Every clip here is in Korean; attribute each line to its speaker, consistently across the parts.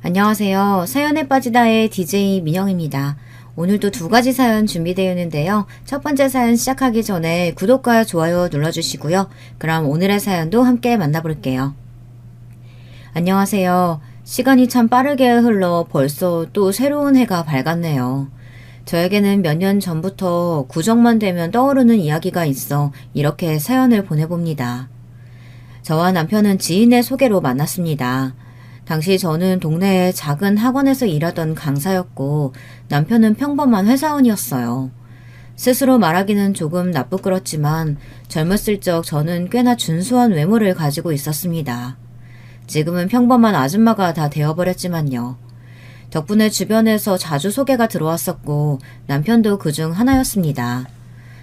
Speaker 1: 안녕하세요. 사연에 빠지다의 DJ 민영입니다. 오늘도 두 가지 사연 준비되어 있는데요. 첫 번째 사연 시작하기 전에 구독과 좋아요 눌러주시고요. 그럼 오늘의 사연도 함께 만나볼게요. 안녕하세요. 시간이 참 빠르게 흘러 벌써 또 새로운 해가 밝았네요. 저에게는 몇 년 전부터 구정만 되면 떠오르는 이야기가 있어 이렇게 사연을 보내봅니다. 저와 남편은 지인의 소개로 만났습니다. 당시 저는 동네의 작은 학원에서 일하던 강사였고 남편은 평범한 회사원이었어요. 스스로 말하기는 조금 나쁘끄럽지만 젊었을 적 저는 꽤나 준수한 외모를 가지고 있었습니다. 지금은 평범한 아줌마가 다 되어버렸지만요. 덕분에 주변에서 자주 소개가 들어왔었고 남편도 그중 하나였습니다.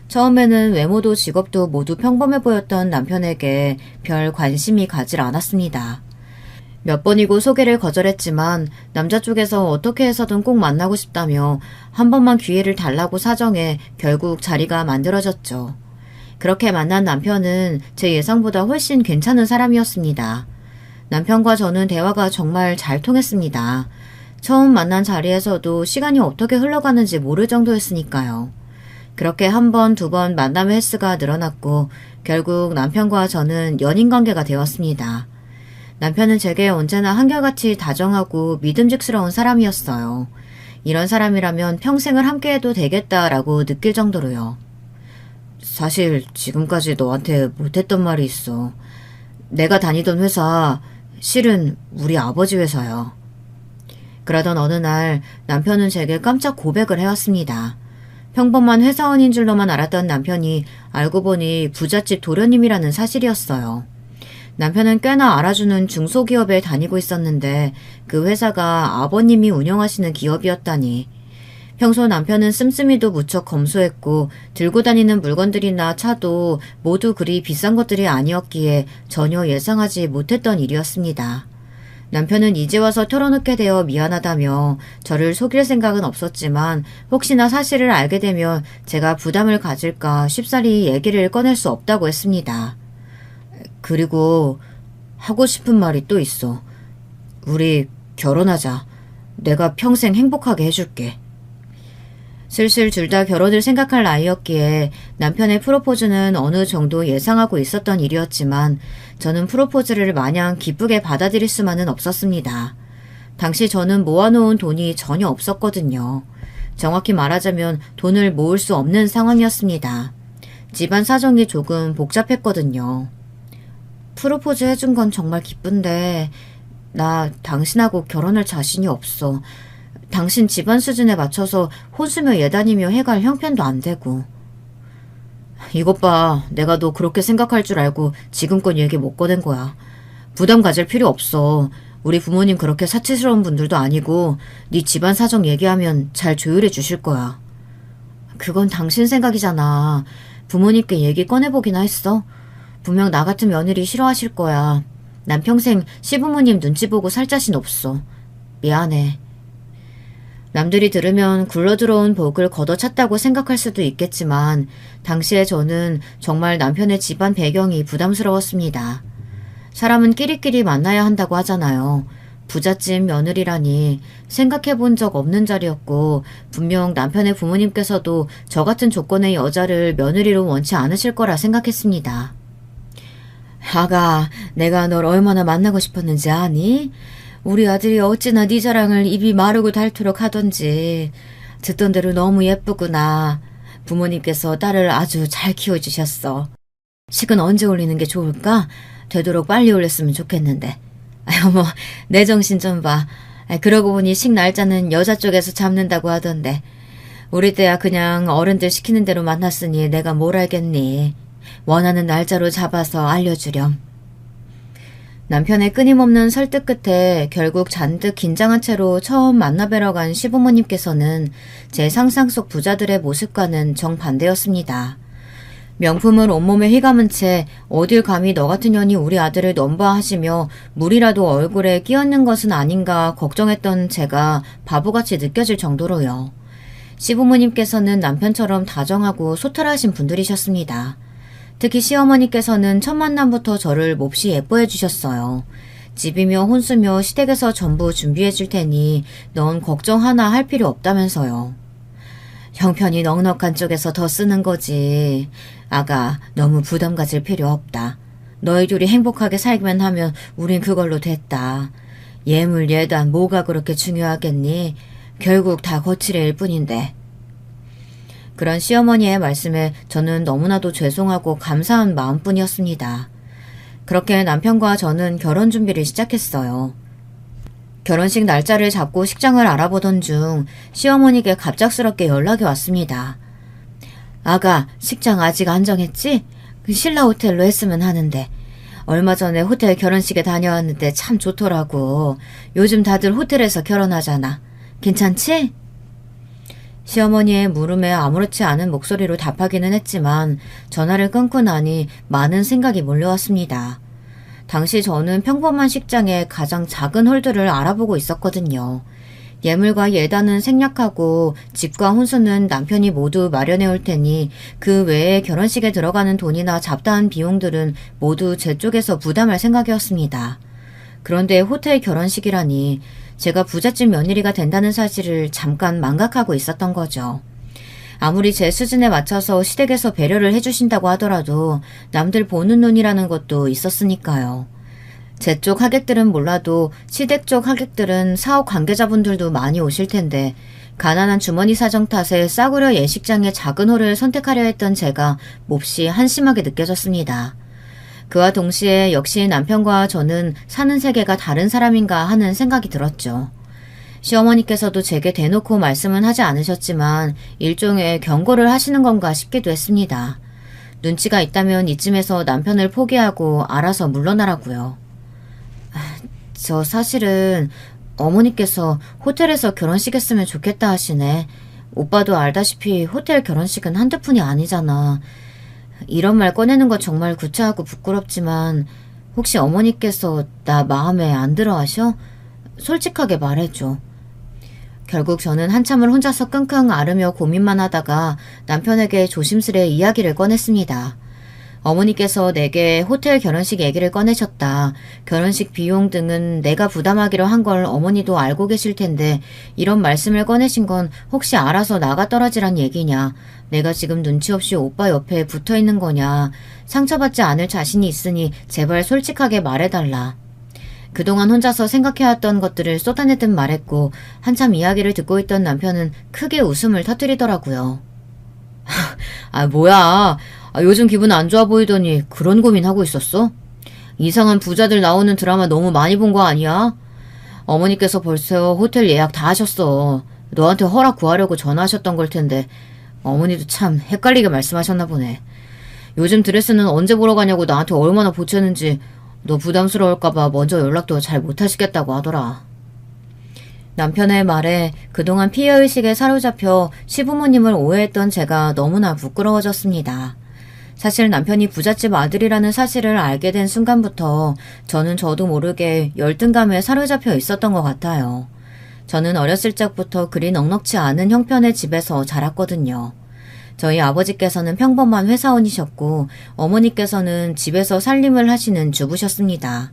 Speaker 1: 처음에는 외모도 직업도 모두 평범해 보였던 남편에게 별 관심이 가질 않았습니다. 몇 번이고 소개를 거절했지만 남자 쪽에서 어떻게 해서든 꼭 만나고 싶다며 한 번만 기회를 달라고 사정해 결국 자리가 만들어졌죠. 그렇게 만난 남편은 제 예상보다 훨씬 괜찮은 사람이었습니다. 남편과 저는 대화가 정말 잘 통했습니다. 처음 만난 자리에서도 시간이 어떻게 흘러가는지 모를 정도였으니까요. 그렇게 한 번, 두 번 만남의 횟수가 늘어났고 결국 남편과 저는 연인관계가 되었습니다. 남편은 제게 언제나 한결같이 다정하고 믿음직스러운 사람이었어요. 이런 사람이라면 평생을 함께해도 되겠다라고 느낄 정도로요. 사실 지금까지 너한테 못했던 말이 있어. 내가 다니던 회사 실은 우리 아버지 회사야. 그러던 어느 날 남편은 제게 깜짝 고백을 해왔습니다. 평범한 회사원인 줄로만 알았던 남편이 알고 보니 부잣집 도련님이라는 사실이었어요. 남편은 꽤나 알아주는 중소기업에 다니고 있었는데 그 회사가 아버님이 운영하시는 기업이었다니. 평소 남편은 씀씀이도 무척 검소했고 들고 다니는 물건들이나 차도 모두 그리 비싼 것들이 아니었기에 전혀 예상하지 못했던 일이었습니다. 남편은 이제 와서 털어놓게 되어 미안하다며 저를 속일 생각은 없었지만 혹시나 사실을 알게 되면 제가 부담을 가질까 쉽사리 얘기를 꺼낼 수 없다고 했습니다. 그리고 하고 싶은 말이 또 있어. 우리 결혼하자. 내가 평생 행복하게 해줄게. 슬슬 둘 다 결혼을 생각할 나이였기에 남편의 프로포즈는 어느 정도 예상하고 있었던 일이었지만 저는 프로포즈를 마냥 기쁘게 받아들일 수만은 없었습니다. 당시 저는 모아놓은 돈이 전혀 없었거든요. 정확히 말하자면 돈을 모을 수 없는 상황이었습니다. 집안 사정이 조금 복잡했거든요. 프로포즈 해준 건 정말 기쁜데 나 당신하고 결혼할 자신이 없어. 당신 집안 수준에 맞춰서 혼수며 예단이며 해갈 형편도 안 되고. 이것 봐. 내가 너 그렇게 생각할 줄 알고 지금껏 얘기 못 꺼낸 거야. 부담 가질 필요 없어. 우리 부모님 그렇게 사치스러운 분들도 아니고 네 집안 사정 얘기하면 잘 조율해 주실 거야. 그건 당신 생각이잖아. 부모님께 얘기 꺼내보기나 했어? 분명 나 같은 며느리 싫어하실 거야. 난 평생 시부모님 눈치 보고 살 자신 없어. 미안해. 남들이 들으면 굴러들어온 복을 걷어찼다고 생각할 수도 있겠지만 당시에 저는 정말 남편의 집안 배경이 부담스러웠습니다. 사람은 끼리끼리 만나야 한다고 하잖아요. 부잣집 며느리라니 생각해 본 적 없는 자리였고 분명 남편의 부모님께서도 저 같은 조건의 여자를 며느리로 원치 않으실 거라 생각했습니다. 아가, 내가 널 얼마나 만나고 싶었는지 아니? 우리 아들이 어찌나 네 자랑을 입이 마르고 닳도록 하던지. 듣던 대로 너무 예쁘구나. 부모님께서 딸을 아주 잘 키워주셨어. 식은 언제 올리는 게 좋을까? 되도록 빨리 올렸으면 좋겠는데. 아유, 내 정신 좀 봐. 그러고 보니 식 날짜는 여자 쪽에서 잡는다고 하던데. 우리 때야 그냥 어른들 시키는 대로 만났으니 내가 뭘 알겠니. 원하는 날짜로 잡아서 알려주렴. 남편의 끊임없는 설득 끝에 결국 잔뜩 긴장한 채로 처음 만나뵈러 간 시부모님께서는 제 상상 속 부자들의 모습과는 정반대였습니다. 명품을 온몸에 휘감은 채 어딜 감히 너 같은 년이 우리 아들을 넘버하시며 물이라도 얼굴에 끼얹는 것은 아닌가 걱정했던 제가 바보같이 느껴질 정도로요. 시부모님께서는 남편처럼 다정하고 소탈하신 분들이셨습니다. 특히 시어머니께서는 첫 만남부터 저를 몹시 예뻐해 주셨어요. 집이며 혼수며 시댁에서 전부 준비해 줄 테니 넌 걱정 하나 할 필요 없다면서요. 형편이 넉넉한 쪽에서 더 쓰는 거지. 아가, 너무 부담 가질 필요 없다. 너희 둘이 행복하게 살기만 하면 우린 그걸로 됐다. 예물 예단 뭐가 그렇게 중요하겠니? 결국 다 거칠일 뿐인데. 그런 시어머니의 말씀에 저는 너무나도 죄송하고 감사한 마음뿐이었습니다. 그렇게 남편과 저는 결혼 준비를 시작했어요. 결혼식 날짜를 잡고 식장을 알아보던 중 시어머니께 갑작스럽게 연락이 왔습니다. 아가, 식장 아직 안 정했지? 신라 호텔로 했으면 하는데. 얼마 전에 호텔 결혼식에 다녀왔는데 참 좋더라고. 요즘 다들 호텔에서 결혼하잖아. 괜찮지? 시어머니의 물음에 아무렇지 않은 목소리로 답하기는 했지만 전화를 끊고 나니 많은 생각이 몰려왔습니다. 당시 저는 평범한 식장의 가장 작은 홀들을 알아보고 있었거든요. 예물과 예단은 생략하고 집과 혼수는 남편이 모두 마련해 올 테니 그 외에 결혼식에 들어가는 돈이나 잡다한 비용들은 모두 제 쪽에서 부담할 생각이었습니다. 그런데 호텔 결혼식이라니 제가 부잣집 며느리가 된다는 사실을 잠깐 망각하고 있었던 거죠. 아무리 제 수준에 맞춰서 시댁에서 배려를 해주신다고 하더라도 남들 보는 눈이라는 것도 있었으니까요. 제 쪽 하객들은 몰라도 시댁 쪽 하객들은 사업 관계자분들도 많이 오실 텐데 가난한 주머니 사정 탓에 싸구려 예식장의 작은 홀을 선택하려 했던 제가 몹시 한심하게 느껴졌습니다. 그와 동시에 역시 남편과 저는 사는 세계가 다른 사람인가 하는 생각이 들었죠. 시어머니께서도 제게 대놓고 말씀은 하지 않으셨지만 일종의 경고를 하시는 건가 싶기도 했습니다. 눈치가 있다면 이쯤에서 남편을 포기하고 알아서 물러나라고요. 저 사실은 어머니께서 호텔에서 결혼식 했으면 좋겠다 하시네. 오빠도 알다시피 호텔 결혼식은 한두 푼이 아니잖아. 이런 말 꺼내는 거 정말 구차하고 부끄럽지만 혹시 어머니께서 나 마음에 안 들어 하셔? 솔직하게 말해줘. 결국 저는 한참을 혼자서 끙끙 앓으며 고민만 하다가 남편에게 조심스레 이야기를 꺼냈습니다. 어머니께서 내게 호텔 결혼식 얘기를 꺼내셨다. 결혼식 비용 등은 내가 부담하기로 한 걸 어머니도 알고 계실 텐데 이런 말씀을 꺼내신 건 혹시 알아서 나가 떨어지란 얘기냐. 내가 지금 눈치 없이 오빠 옆에 붙어 있는 거냐. 상처받지 않을 자신이 있으니 제발 솔직하게 말해달라. 그동안 혼자서 생각해왔던 것들을 쏟아내듯 말했고 한참 이야기를 듣고 있던 남편은 크게 웃음을 터뜨리더라고요. 뭐야. 요즘 기분 안 좋아 보이더니 그런 고민하고 있었어? 이상한 부자들 나오는 드라마 너무 많이 본 거 아니야? 어머니께서 벌써 호텔 예약 다 하셨어. 너한테 허락 구하려고 전화하셨던 걸 텐데 어머니도 참 헷갈리게 말씀하셨나 보네. 요즘 드레스는 언제 보러 가냐고 나한테 얼마나 보채는지 너 부담스러울까봐 먼저 연락도 잘 못하시겠다고 하더라. 남편의 말에 그동안 피해의식에 사로잡혀 시부모님을 오해했던 제가 너무나 부끄러워졌습니다. 사실 남편이 부잣집 아들이라는 사실을 알게 된 순간부터 저는 저도 모르게 열등감에 사로잡혀 있었던 것 같아요. 저는 어렸을 적부터 그리 넉넉지 않은 형편의 집에서 자랐거든요. 저희 아버지께서는 평범한 회사원이셨고 어머니께서는 집에서 살림을 하시는 주부셨습니다.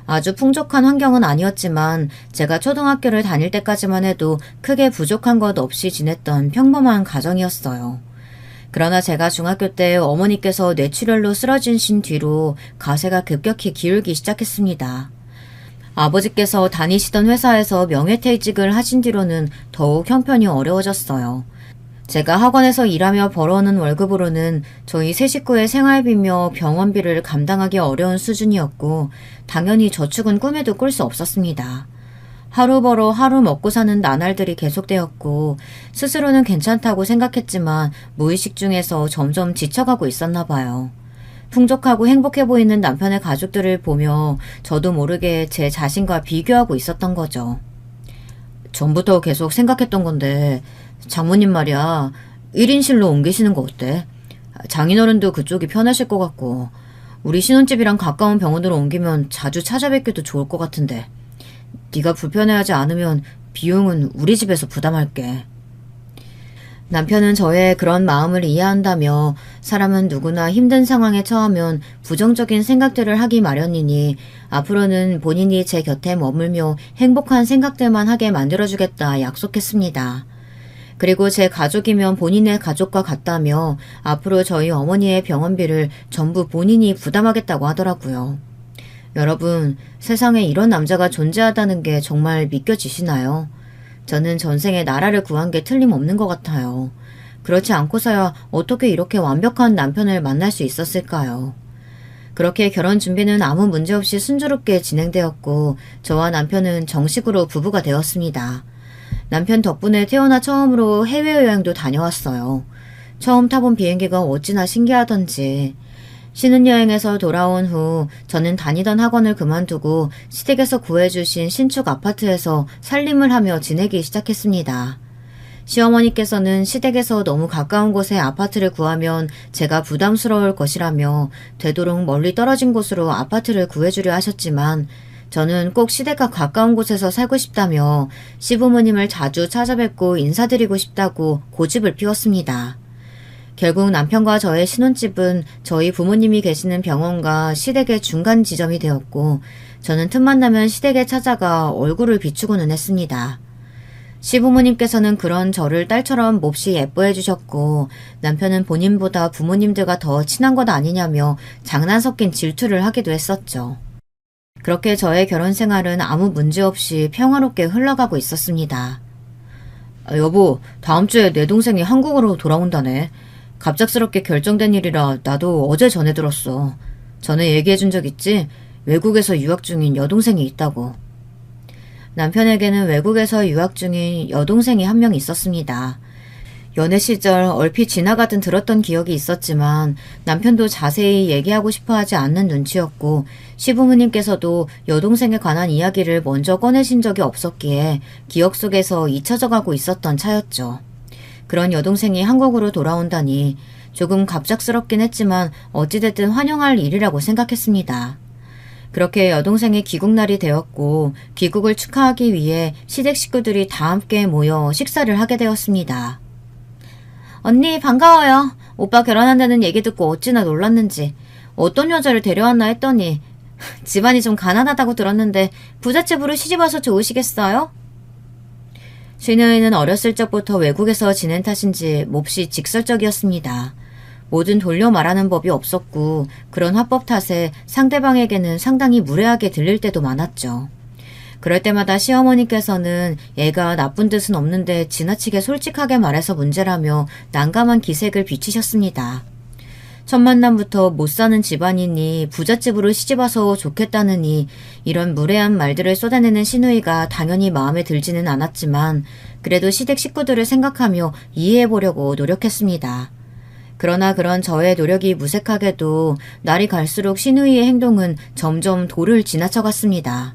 Speaker 1: 아주 풍족한 환경은 아니었지만 제가 초등학교를 다닐 때까지만 해도 크게 부족한 것 없이 지냈던 평범한 가정이었어요. 그러나 제가 중학교 때 어머니께서 뇌출혈로 쓰러지신 뒤로 가세가 급격히 기울기 시작했습니다. 아버지께서 다니시던 회사에서 명예퇴직을 하신 뒤로는 더욱 형편이 어려워졌어요. 제가 학원에서 일하며 벌어오는 월급으로는 저희 세 식구의 생활비며 병원비를 감당하기 어려운 수준이었고 당연히 저축은 꿈에도 꿀 수 없었습니다. 하루 벌어 하루 먹고 사는 나날들이 계속되었고 스스로는 괜찮다고 생각했지만 무의식 중에서 점점 지쳐가고 있었나 봐요. 풍족하고 행복해 보이는 남편의 가족들을 보며 저도 모르게 제 자신과 비교하고 있었던 거죠. 전부터 계속 생각했던 건데 장모님 말이야 1인실로 옮기시는 거 어때? 장인어른도 그쪽이 편하실 것 같고 우리 신혼집이랑 가까운 병원으로 옮기면 자주 찾아뵙기도 좋을 것 같은데 네가 불편해하지 않으면 비용은 우리 집에서 부담할게. 남편은 저의 그런 마음을 이해한다며 사람은 누구나 힘든 상황에 처하면 부정적인 생각들을 하기 마련이니 앞으로는 본인이 제 곁에 머물며 행복한 생각들만 하게 만들어주겠다 약속했습니다. 그리고 제 가족이면 본인의 가족과 같다며 앞으로 저희 어머니의 병원비를 전부 본인이 부담하겠다고 하더라고요. 여러분, 세상에 이런 남자가 존재하다는 게 정말 믿겨지시나요? 저는 전생에 나라를 구한 게 틀림없는 것 같아요. 그렇지 않고서야 어떻게 이렇게 완벽한 남편을 만날 수 있었을까요? 그렇게 결혼 준비는 아무 문제 없이 순조롭게 진행되었고 저와 남편은 정식으로 부부가 되었습니다. 남편 덕분에 태어나 처음으로 해외여행도 다녀왔어요. 처음 타본 비행기가 어찌나 신기하던지. 신혼여행에서 돌아온 후 저는 다니던 학원을 그만두고 시댁에서 구해주신 신축 아파트에서 살림을 하며 지내기 시작했습니다. 시어머니께서는 시댁에서 너무 가까운 곳에 아파트를 구하면 제가 부담스러울 것이라며 되도록 멀리 떨어진 곳으로 아파트를 구해주려 하셨지만 저는 꼭 시댁과 가까운 곳에서 살고 싶다며 시부모님을 자주 찾아뵙고 인사드리고 싶다고 고집을 피웠습니다. 결국 남편과 저의 신혼집은 저희 부모님이 계시는 병원과 시댁의 중간 지점이 되었고 저는 틈만 나면 시댁에 찾아가 얼굴을 비추고는 했습니다. 시부모님께서는 그런 저를 딸처럼 몹시 예뻐해 주셨고 남편은 본인보다 부모님들과 더 친한 것 아니냐며 장난 섞인 질투를 하기도 했었죠. 그렇게 저의 결혼 생활은 아무 문제 없이 평화롭게 흘러가고 있었습니다. 여보, 다음 주에 내 동생이 한국으로 돌아온다네. 갑작스럽게 결정된 일이라 나도 어제 전해 들었어. 전에 얘기해 준 적 있지? 외국에서 유학 중인 여동생이 있다고. 남편에게는 외국에서 유학 중인 여동생이 한 명 있었습니다. 연애 시절 얼핏 지나가듯 들었던 기억이 있었지만 남편도 자세히 얘기하고 싶어 하지 않는 눈치였고 시부모님께서도 여동생에 관한 이야기를 먼저 꺼내신 적이 없었기에 기억 속에서 잊혀져 가고 있었던 차였죠. 그런 여동생이 한국으로 돌아온다니 조금 갑작스럽긴 했지만 어찌됐든 환영할 일이라고 생각했습니다. 그렇게 여동생의 귀국날이 되었고 귀국을 축하하기 위해 시댁 식구들이 다 함께 모여 식사를 하게 되었습니다. 언니 반가워요. 오빠 결혼한다는 얘기 듣고 어찌나 놀랐는지. 어떤 여자를 데려왔나 했더니 집안이 좀 가난하다고 들었는데 부잣집으로 시집와서 좋으시겠어요? 시누이는 어렸을 적부터 외국에서 지낸 탓인지 몹시 직설적이었습니다. 뭐든 돌려 말하는 법이 없었고 그런 화법 탓에 상대방에게는 상당히 무례하게 들릴 때도 많았죠. 그럴 때마다 시어머니께서는 애가 나쁜 뜻은 없는데 지나치게 솔직하게 말해서 문제라며 난감한 기색을 비치셨습니다. 첫 만남부터 못 사는 집안이니 부잣집으로 시집와서 좋겠다느니 이런 무례한 말들을 쏟아내는 시누이가 당연히 마음에 들지는 않았지만 그래도 시댁 식구들을 생각하며 이해해보려고 노력했습니다. 그러나 그런 저의 노력이 무색하게도 날이 갈수록 시누이의 행동은 점점 도를 지나쳐갔습니다.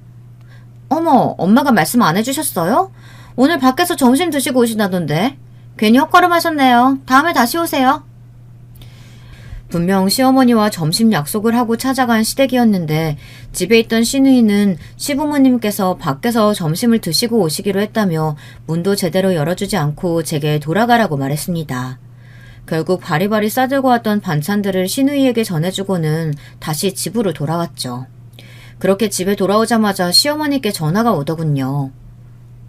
Speaker 1: 어머, 엄마가 말씀 안 해주셨어요? 오늘 밖에서 점심 드시고 오신다던데. 괜히 헛걸음하셨네요. 다음에 다시 오세요. 분명 시어머니와 점심 약속을 하고 찾아간 시댁이었는데 집에 있던 시누이는 시부모님께서 밖에서 점심을 드시고 오시기로 했다며 문도 제대로 열어주지 않고 제게 돌아가라고 말했습니다. 결국 바리바리 싸들고 왔던 반찬들을 시누이에게 전해주고는 다시 집으로 돌아왔죠. 그렇게 집에 돌아오자마자 시어머니께 전화가 오더군요.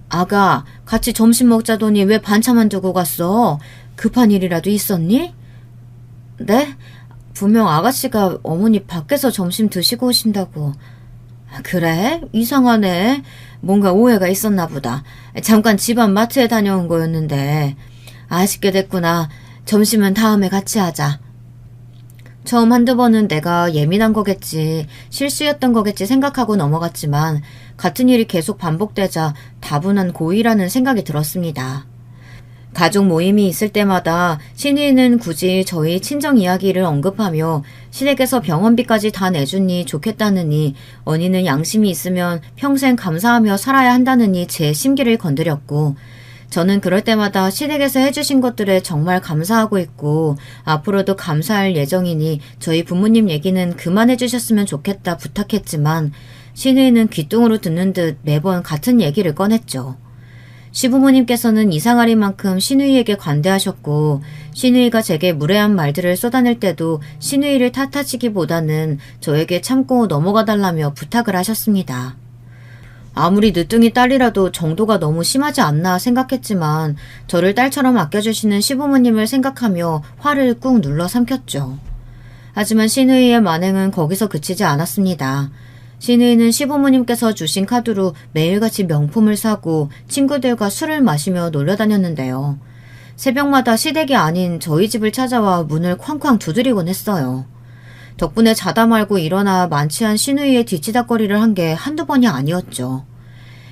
Speaker 1: 아가, 같이 점심 먹자더니 왜 반찬만 두고 갔어? 급한 일이라도 있었니? 네? 분명 아가씨가 어머니 밖에서 점심 드시고 오신다고. 그래? 이상하네. 뭔가 오해가 있었나 보다. 잠깐 집안 마트에 다녀온 거였는데. 아쉽게 됐구나. 점심은 다음에 같이 하자. 처음 한두 번은 내가 예민한 거겠지, 실수였던 거겠지 생각하고 넘어갔지만 같은 일이 계속 반복되자 다분한 고의라는 생각이 들었습니다. 가족 모임이 있을 때마다 시누이는 굳이 저희 친정 이야기를 언급하며 시댁에서 병원비까지 다 내주니 좋겠다느니 언니는 양심이 있으면 평생 감사하며 살아야 한다느니 제 심기를 건드렸고 저는 그럴 때마다 시댁에서 해주신 것들에 정말 감사하고 있고 앞으로도 감사할 예정이니 저희 부모님 얘기는 그만해 주셨으면 좋겠다 부탁했지만 시누이는 귀뚱으로 듣는 듯 매번 같은 얘기를 꺼냈죠. 시부모님께서는 이상하리만큼 시누이에게 관대하셨고 시누이가 제게 무례한 말들을 쏟아낼 때도 시누이를 탓하시기보다는 저에게 참고 넘어가 달라며 부탁을 하셨습니다. 아무리 늦둥이 딸이라도 정도가 너무 심하지 않나 생각했지만 저를 딸처럼 아껴주시는 시부모님을 생각하며 화를 꾹 눌러 삼켰죠. 하지만 시누이의 만행은 거기서 그치지 않았습니다. 시누이는 시부모님께서 주신 카드로 매일같이 명품을 사고 친구들과 술을 마시며 놀러다녔는데요. 새벽마다 시댁이 아닌 저희 집을 찾아와 문을 쾅쾅 두드리곤 했어요. 덕분에 자다 말고 일어나 만취한 시누이의 뒤치다거리를 한 게 한두 번이 아니었죠.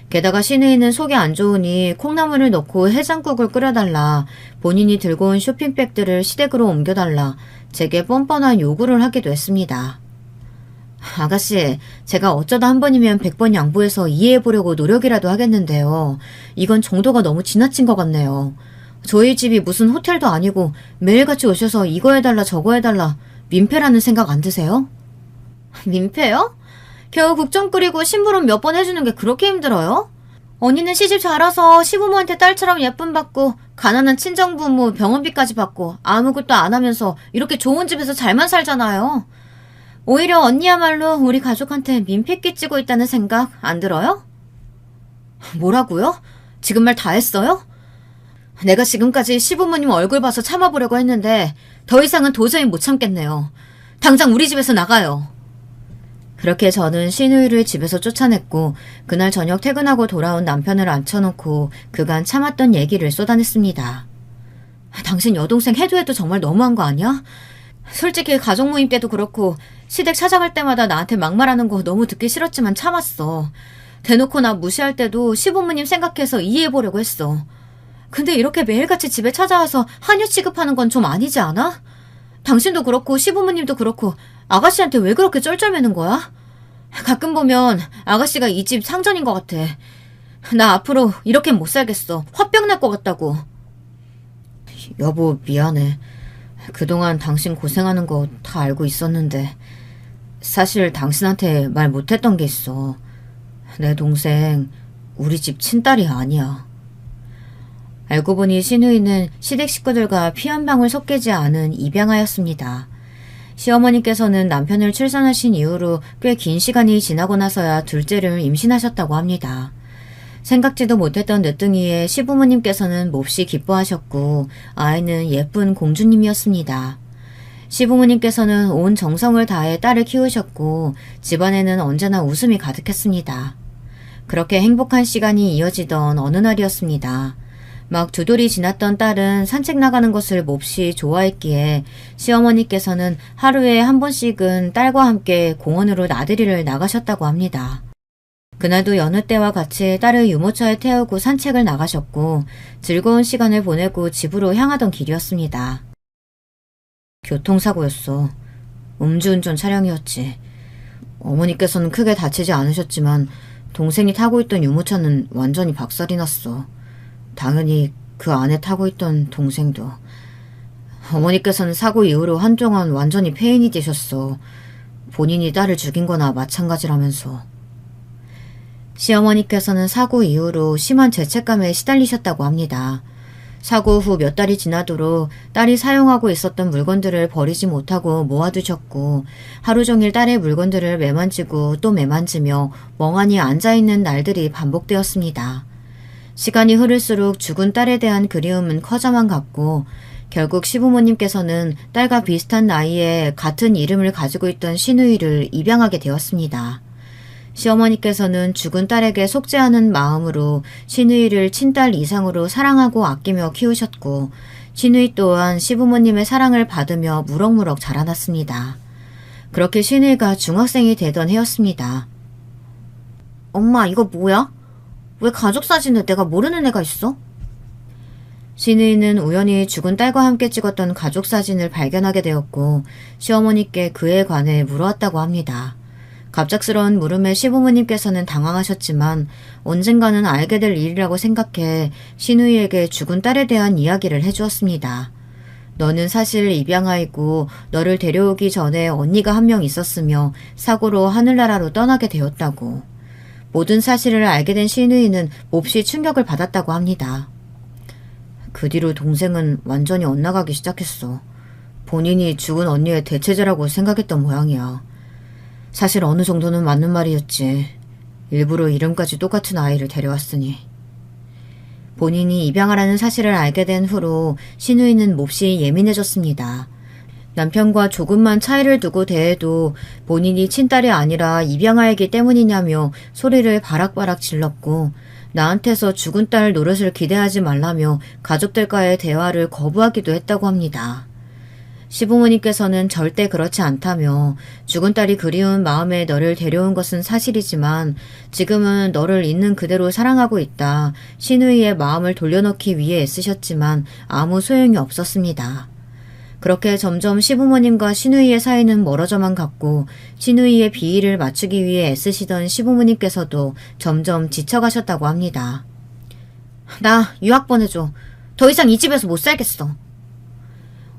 Speaker 1: 게다가 시누이는 속이 안 좋으니 콩나물을 넣고 해장국을 끓여달라, 본인이 들고 온 쇼핑백들을 시댁으로 옮겨달라, 제게 뻔뻔한 요구를 하기도 했습니다. 아가씨, 제가 어쩌다 한 번이면 100번 양보해서 이해해보려고 노력이라도 하겠는데요. 이건 정도가 너무 지나친 것 같네요. 저희 집이 무슨 호텔도 아니고 매일같이 오셔서 이거 해달라 저거 해달라 민폐라는 생각 안 드세요? 민폐요? 겨우 국정 끓이고 심부름 몇 번 해주는 게 그렇게 힘들어요? 언니는 시집 잘 와서 시부모한테 딸처럼 예쁨 받고 가난한 친정부모 병원비까지 받고 아무것도 안 하면서 이렇게 좋은 집에서 잘만 살잖아요. 오히려 언니야말로 우리 가족한테 민폐 끼치고 있다는 생각 안 들어요? 뭐라고요? 지금 말 다 했어요? 내가 지금까지 시부모님 얼굴 봐서 참아보려고 했는데 더 이상은 도저히 못 참겠네요. 당장 우리 집에서 나가요. 그렇게 저는 시누이를 집에서 쫓아냈고 그날 저녁 퇴근하고 돌아온 남편을 앉혀놓고 그간 참았던 얘기를 쏟아냈습니다. 당신 여동생 해도 정말 너무한 거 아니야? 솔직히 가족 모임 때도 그렇고 시댁 찾아갈 때마다 나한테 막말하는 거 너무 듣기 싫었지만 참았어. 대놓고 나 무시할 때도 시부모님 생각해서 이해해보려고 했어. 근데 이렇게 매일같이 집에 찾아와서 한유 취급하는 건 좀 아니지 않아? 당신도 그렇고 시부모님도 그렇고 아가씨한테 왜 그렇게 쩔쩔매는 거야? 가끔 보면 아가씨가 이 집 상전인 것 같아. 나 앞으로 이렇게 못 살겠어. 화병 날 것 같다고. 여보, 미안해. 그동안 당신 고생하는 거 다 알고 있었는데 사실 당신한테 말 못했던 게 있어. 내 동생 우리 집 친딸이 아니야. 알고 보니 시누이는 시댁 식구들과 피 한 방울 섞이지 않은 입양아였습니다. 시어머니께서는 남편을 출산하신 이후로 꽤 긴 시간이 지나고 나서야 둘째를 임신하셨다고 합니다. 생각지도 못했던 늦둥이에 시부모님께서는 몹시 기뻐하셨고 아이는 예쁜 공주님이었습니다. 시부모님께서는 온 정성을 다해 딸을 키우셨고 집안에는 언제나 웃음이 가득했습니다. 그렇게 행복한 시간이 이어지던 어느 날이었습니다. 막 두 돌이 지났던 딸은 산책 나가는 것을 몹시 좋아했기에 시어머니께서는 하루에 한 번씩은 딸과 함께 공원으로 나들이를 나가셨다고 합니다. 그날도 여느 때와 같이 딸을 유모차에 태우고 산책을 나가셨고 즐거운 시간을 보내고 집으로 향하던 길이었습니다. 교통사고였어. 음주운전 차량이었지. 어머니께서는 크게 다치지 않으셨지만 동생이 타고 있던 유모차는 완전히 박살이 났어. 당연히 그 안에 타고 있던 동생도. 어머니께서는 사고 이후로 한동안 완전히 폐인이 되셨어. 본인이 딸을 죽인 거나 마찬가지라면서. 시어머니께서는 사고 이후로 심한 죄책감에 시달리셨다고 합니다. 사고 후 몇 달이 지나도록 딸이 사용하고 있었던 물건들을 버리지 못하고 모아두셨고 하루 종일 딸의 물건들을 매만지고 또 매만지며 멍하니 앉아있는 날들이 반복되었습니다. 시간이 흐를수록 죽은 딸에 대한 그리움은 커져만 갔고 결국 시부모님께서는 딸과 비슷한 나이에 같은 이름을 가지고 있던 시누이를 입양하게 되었습니다. 시어머니께서는 죽은 딸에게 속죄하는 마음으로 시누이를 친딸 이상으로 사랑하고 아끼며 키우셨고 시누이 또한 시부모님의 사랑을 받으며 무럭무럭 자라났습니다. 그렇게 시누이가 중학생이 되던 해였습니다. 엄마, 이거 뭐야? 왜 가족 사진에 내가 모르는 애가 있어? 시누이는 우연히 죽은 딸과 함께 찍었던 가족 사진을 발견하게 되었고 시어머니께 그에 관해 물어왔다고 합니다. 갑작스러운 물음에 시부모님께서는 당황하셨지만 언젠가는 알게 될 일이라고 생각해 시누이에게 죽은 딸에 대한 이야기를 해주었습니다. 너는 사실 입양아이고 너를 데려오기 전에 언니가 한 명 있었으며 사고로 하늘나라로 떠나게 되었다고. 모든 사실을 알게 된 신우이는 몹시 충격을 받았다고 합니다. 그 뒤로 동생은 완전히 엇나가기 시작했어. 본인이 죽은 언니의 대체제라고 생각했던 모양이야. 사실 어느 정도는 맞는 말이었지. 일부러 이름까지 똑같은 아이를 데려왔으니. 본인이 입양하라는 사실을 알게 된 후로 신우이는 몹시 예민해졌습니다. 남편과 조금만 차이를 두고 대해도 본인이 친딸이 아니라 입양아이기 때문이냐며 소리를 바락바락 질렀고, 나한테서 죽은 딸 노릇을 기대하지 말라며 가족들과의 대화를 거부하기도 했다고 합니다. 시부모님께서는 절대 그렇지 않다며 죽은 딸이 그리운 마음에 너를 데려온 것은 사실이지만 지금은 너를 있는 그대로 사랑하고 있다. 신우이의 마음을 돌려놓기 위해 애쓰셨지만 아무 소용이 없었습니다. 그렇게 점점 시부모님과 신우이의 사이는 멀어져만 갔고 신우이의 비위를 맞추기 위해 애쓰시던 시부모님께서도 점점 지쳐가셨다고 합니다. 나 유학 보내줘. 더 이상 이 집에서 못 살겠어.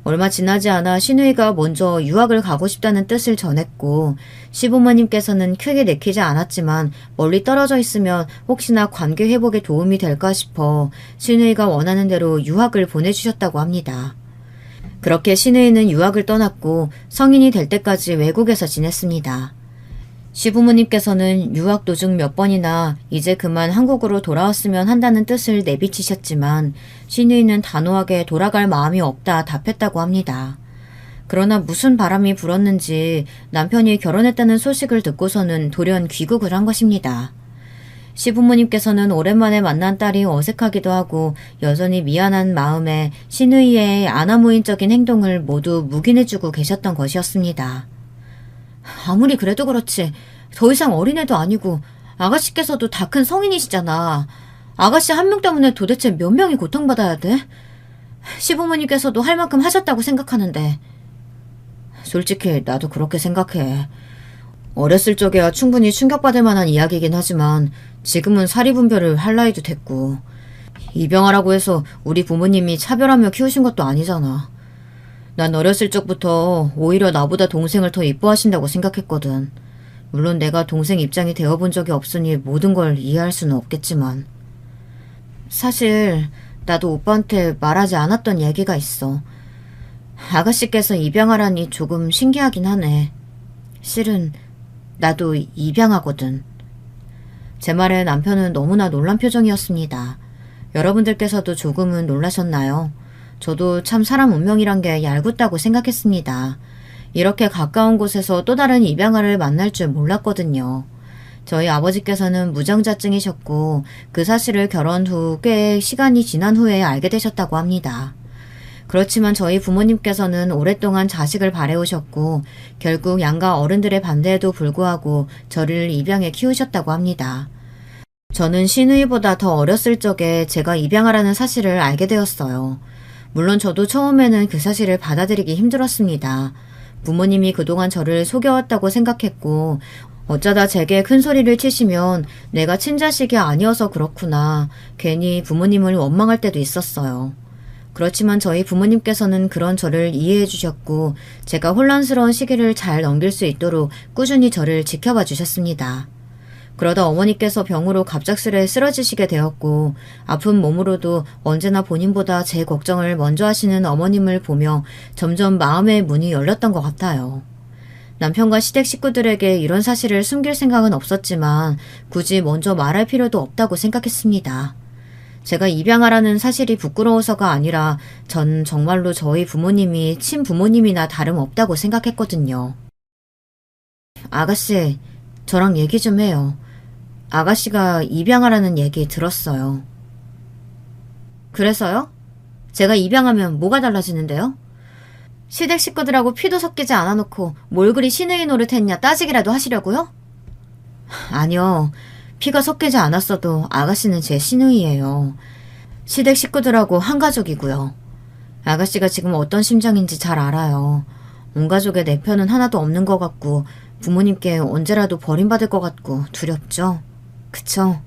Speaker 1: 얼마 지나지 않아 신우이가 먼저 유학을 가고 싶다는 뜻을 전했고 시부모님께서는 크게 내키지 않았지만 멀리 떨어져 있으면 혹시나 관계 회복에 도움이 될까 싶어 신우이가 원하는 대로 유학을 보내주셨다고 합니다. 그렇게 신우이는 유학을 떠났고 성인이 될 때까지 외국에서 지냈습니다. 시부모님께서는 유학 도중 몇 번이나 이제 그만 한국으로 돌아왔으면 한다는 뜻을 내비치셨지만 신우이는 단호하게 돌아갈 마음이 없다 답했다고 합니다. 그러나 무슨 바람이 불었는지 남편이 결혼했다는 소식을 듣고서는 돌연 귀국을 한 것입니다. 시부모님께서는 오랜만에 만난 딸이 어색하기도 하고 여전히 미안한 마음에 신우이의 아나무인적인 행동을 모두 묵인해주고 계셨던 것이었습니다. 아무리 그래도 그렇지 더 이상 어린애도 아니고 아가씨께서도 다 큰 성인이시잖아. 아가씨 한 명 때문에 도대체 몇 명이 고통받아야 돼? 시부모님께서도 할 만큼 하셨다고 생각하는데. 솔직히 나도 그렇게 생각해. 어렸을 적에야 충분히 충격받을 만한 이야기이긴 하지만 지금은 사리분별을 할 나이도 됐고 입양하라고 해서 우리 부모님이 차별하며 키우신 것도 아니잖아. 난 어렸을 적부터 오히려 나보다 동생을 더 이뻐하신다고 생각했거든. 물론 내가 동생 입장이 되어본 적이 없으니 모든 걸 이해할 수는 없겠지만. 사실 나도 오빠한테 말하지 않았던 얘기가 있어. 아가씨께서 입양하라니 조금 신기하긴 하네. 실은 나도 입양하거든. 제 말에 남편은 너무나 놀란 표정이었습니다. 여러분들께서도 조금은 놀라셨나요? 저도 참 사람 운명이란 게 얄궂다고 생각했습니다. 이렇게 가까운 곳에서 또 다른 입양아를 만날 줄 몰랐거든요. 저희 아버지께서는 무정자증이셨고 그 사실을 결혼 후 꽤 시간이 지난 후에 알게 되셨다고 합니다. 그렇지만 저희 부모님께서는 오랫동안 자식을 바래오셨고 결국 양가 어른들의 반대에도 불구하고 저를 입양해 키우셨다고 합니다. 저는 신우이보다 더 어렸을 적에 제가 입양하라는 사실을 알게 되었어요. 물론 저도 처음에는 그 사실을 받아들이기 힘들었습니다. 부모님이 그동안 저를 속여왔다고 생각했고 어쩌다 제게 큰 소리를 치시면 내가 친자식이 아니어서 그렇구나. 괜히 부모님을 원망할 때도 있었어요. 그렇지만 저희 부모님께서는 그런 저를 이해해 주셨고 제가 혼란스러운 시기를 잘 넘길 수 있도록 꾸준히 저를 지켜봐 주셨습니다. 그러다 어머니께서 병으로 갑작스레 쓰러지시게 되었고 아픈 몸으로도 언제나 본인보다 제 걱정을 먼저 하시는 어머님을 보며 점점 마음의 문이 열렸던 것 같아요. 남편과 시댁 식구들에게 이런 사실을 숨길 생각은 없었지만 굳이 먼저 말할 필요도 없다고 생각했습니다. 제가 입양하라는 사실이 부끄러워서가 아니라 전 정말로 저희 부모님이 친부모님이나 다름없다고 생각했거든요. 아가씨, 저랑 얘기 좀 해요. 아가씨가 입양하라는 얘기 들었어요. 그래서요? 제가 입양하면 뭐가 달라지는데요? 시댁 식구들하고 피도 섞이지 않아놓고 뭘 그리 신우이 노릇했냐 따지기라도 하시려고요? 아니요. 피가 섞이지 않았어도 아가씨는 제 시누이예요. 시댁 식구들하고 한 가족이고요. 아가씨가 지금 어떤 심정인지 잘 알아요. 온 가족에 내 편은 하나도 없는 것 같고 부모님께 언제라도 버림받을 것 같고 두렵죠? 그쵸?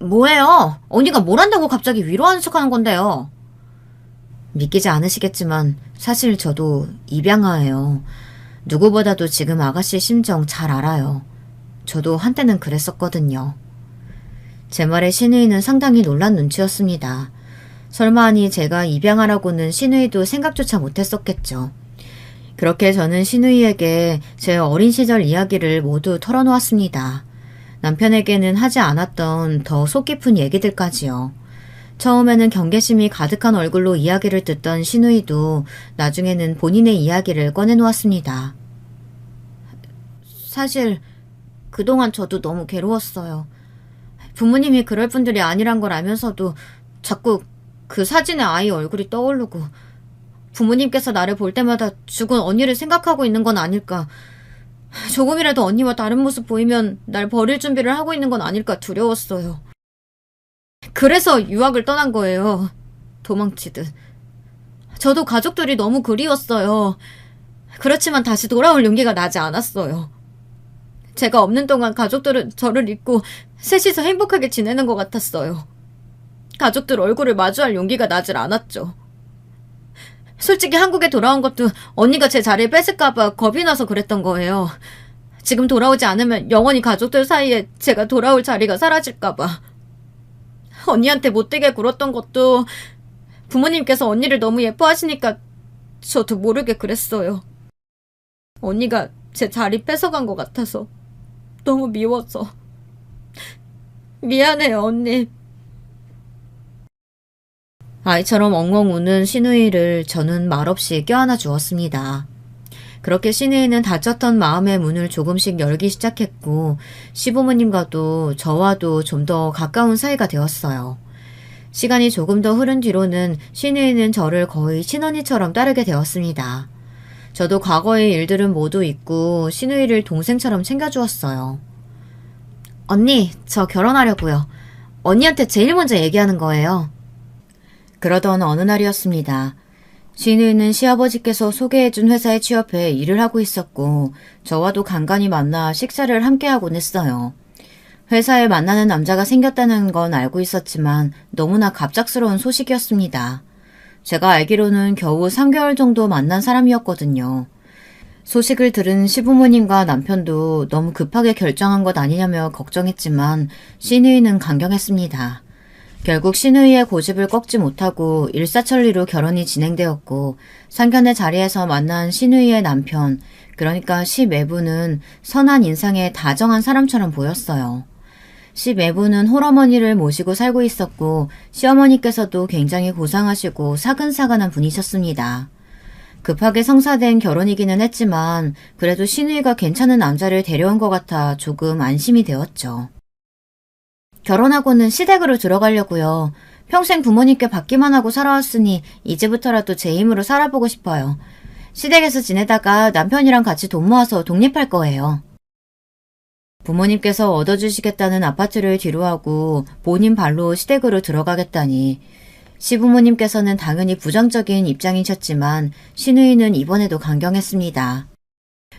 Speaker 1: 뭐예요? 언니가 뭘 한다고 갑자기 위로하는 척하는 건데요? 믿기지 않으시겠지만 사실 저도 입양아예요. 누구보다도 지금 아가씨 심정 잘 알아요. 저도 한때는 그랬었거든요. 제 말에 신우이는 상당히 놀란 눈치였습니다. 설마 하니 제가 입양하라고는 신우이도 생각조차 못했었겠죠. 그렇게 저는 신우이에게 제 어린 시절 이야기를 모두 털어놓았습니다. 남편에게는 하지 않았던 더 속 깊은 얘기들까지요. 처음에는 경계심이 가득한 얼굴로 이야기를 듣던 신우이도 나중에는 본인의 이야기를 꺼내놓았습니다. 사실 그동안 저도 너무 괴로웠어요. 부모님이 그럴 분들이 아니란 걸 알면서도 자꾸 그 사진의 아이 얼굴이 떠오르고 부모님께서 나를 볼 때마다 죽은 언니를 생각하고 있는 건 아닐까, 조금이라도 언니와 다른 모습 보이면 날 버릴 준비를 하고 있는 건 아닐까 두려웠어요. 그래서 유학을 떠난 거예요. 도망치듯. 저도 가족들이 너무 그리웠어요. 그렇지만 다시 돌아올 용기가 나지 않았어요. 제가 없는 동안 가족들은 저를 잊고 셋이서 행복하게 지내는 것 같았어요. 가족들 얼굴을 마주할 용기가 나질 않았죠. 솔직히 한국에 돌아온 것도 언니가 제 자리를 뺏을까봐 겁이 나서 그랬던 거예요. 지금 돌아오지 않으면 영원히 가족들 사이에 제가 돌아올 자리가 사라질까봐. 언니한테 못되게 굴었던 것도 부모님께서 언니를 너무 예뻐하시니까 저도 모르게 그랬어요. 언니가 제 자리 뺏어간 것 같아서 너무 미워서. 미안해요, 언니. 아이처럼 엉엉 우는 신우이를 저는 말없이 껴안아 주었습니다. 그렇게 신우이는 닫혔던 마음의 문을 조금씩 열기 시작했고 시부모님과도 저와도 좀 더 가까운 사이가 되었어요. 시간이 조금 더 흐른 뒤로는 신우이는 저를 거의 친언니처럼 따르게 되었습니다. 저도 과거의 일들은 모두 잊고 신우이를 동생처럼 챙겨주었어요. 언니, 저 결혼하려고요. 언니한테 제일 먼저 얘기하는 거예요. 그러던 어느 날이었습니다. 신우이는 시아버지께서 소개해준 회사에 취업해 일을 하고 있었고 저와도 간간히 만나 식사를 함께하곤 했어요. 회사에 만나는 남자가 생겼다는 건 알고 있었지만 너무나 갑작스러운 소식이었습니다. 제가 알기로는 겨우 3개월 정도 만난 사람이었거든요. 소식을 들은 시부모님과 남편도 너무 급하게 결정한 것 아니냐며 걱정했지만 신우이는 강경했습니다. 결국 신우이의 고집을 꺾지 못하고 일사천리로 결혼이 진행되었고 상견례 자리에서 만난 신우이의 남편, 그러니까 시매부는 선한 인상의 다정한 사람처럼 보였어요. 시매부는 홀어머니를 모시고 살고 있었고 시어머니께서도 굉장히 고상하시고 사근사근한 분이셨습니다. 급하게 성사된 결혼이기는 했지만 그래도 신우이가 괜찮은 남자를 데려온 것 같아 조금 안심이 되었죠. 결혼하고는 시댁으로 들어가려고요. 평생 부모님께 받기만 하고 살아왔으니 이제부터라도 제 힘으로 살아보고 싶어요. 시댁에서 지내다가 남편이랑 같이 돈 모아서 독립할 거예요. 부모님께서 얻어주시겠다는 아파트를 뒤로하고 본인 발로 시댁으로 들어가겠다니 시부모님께서는 당연히 부정적인 입장이셨지만 신우이는 이번에도 강경했습니다.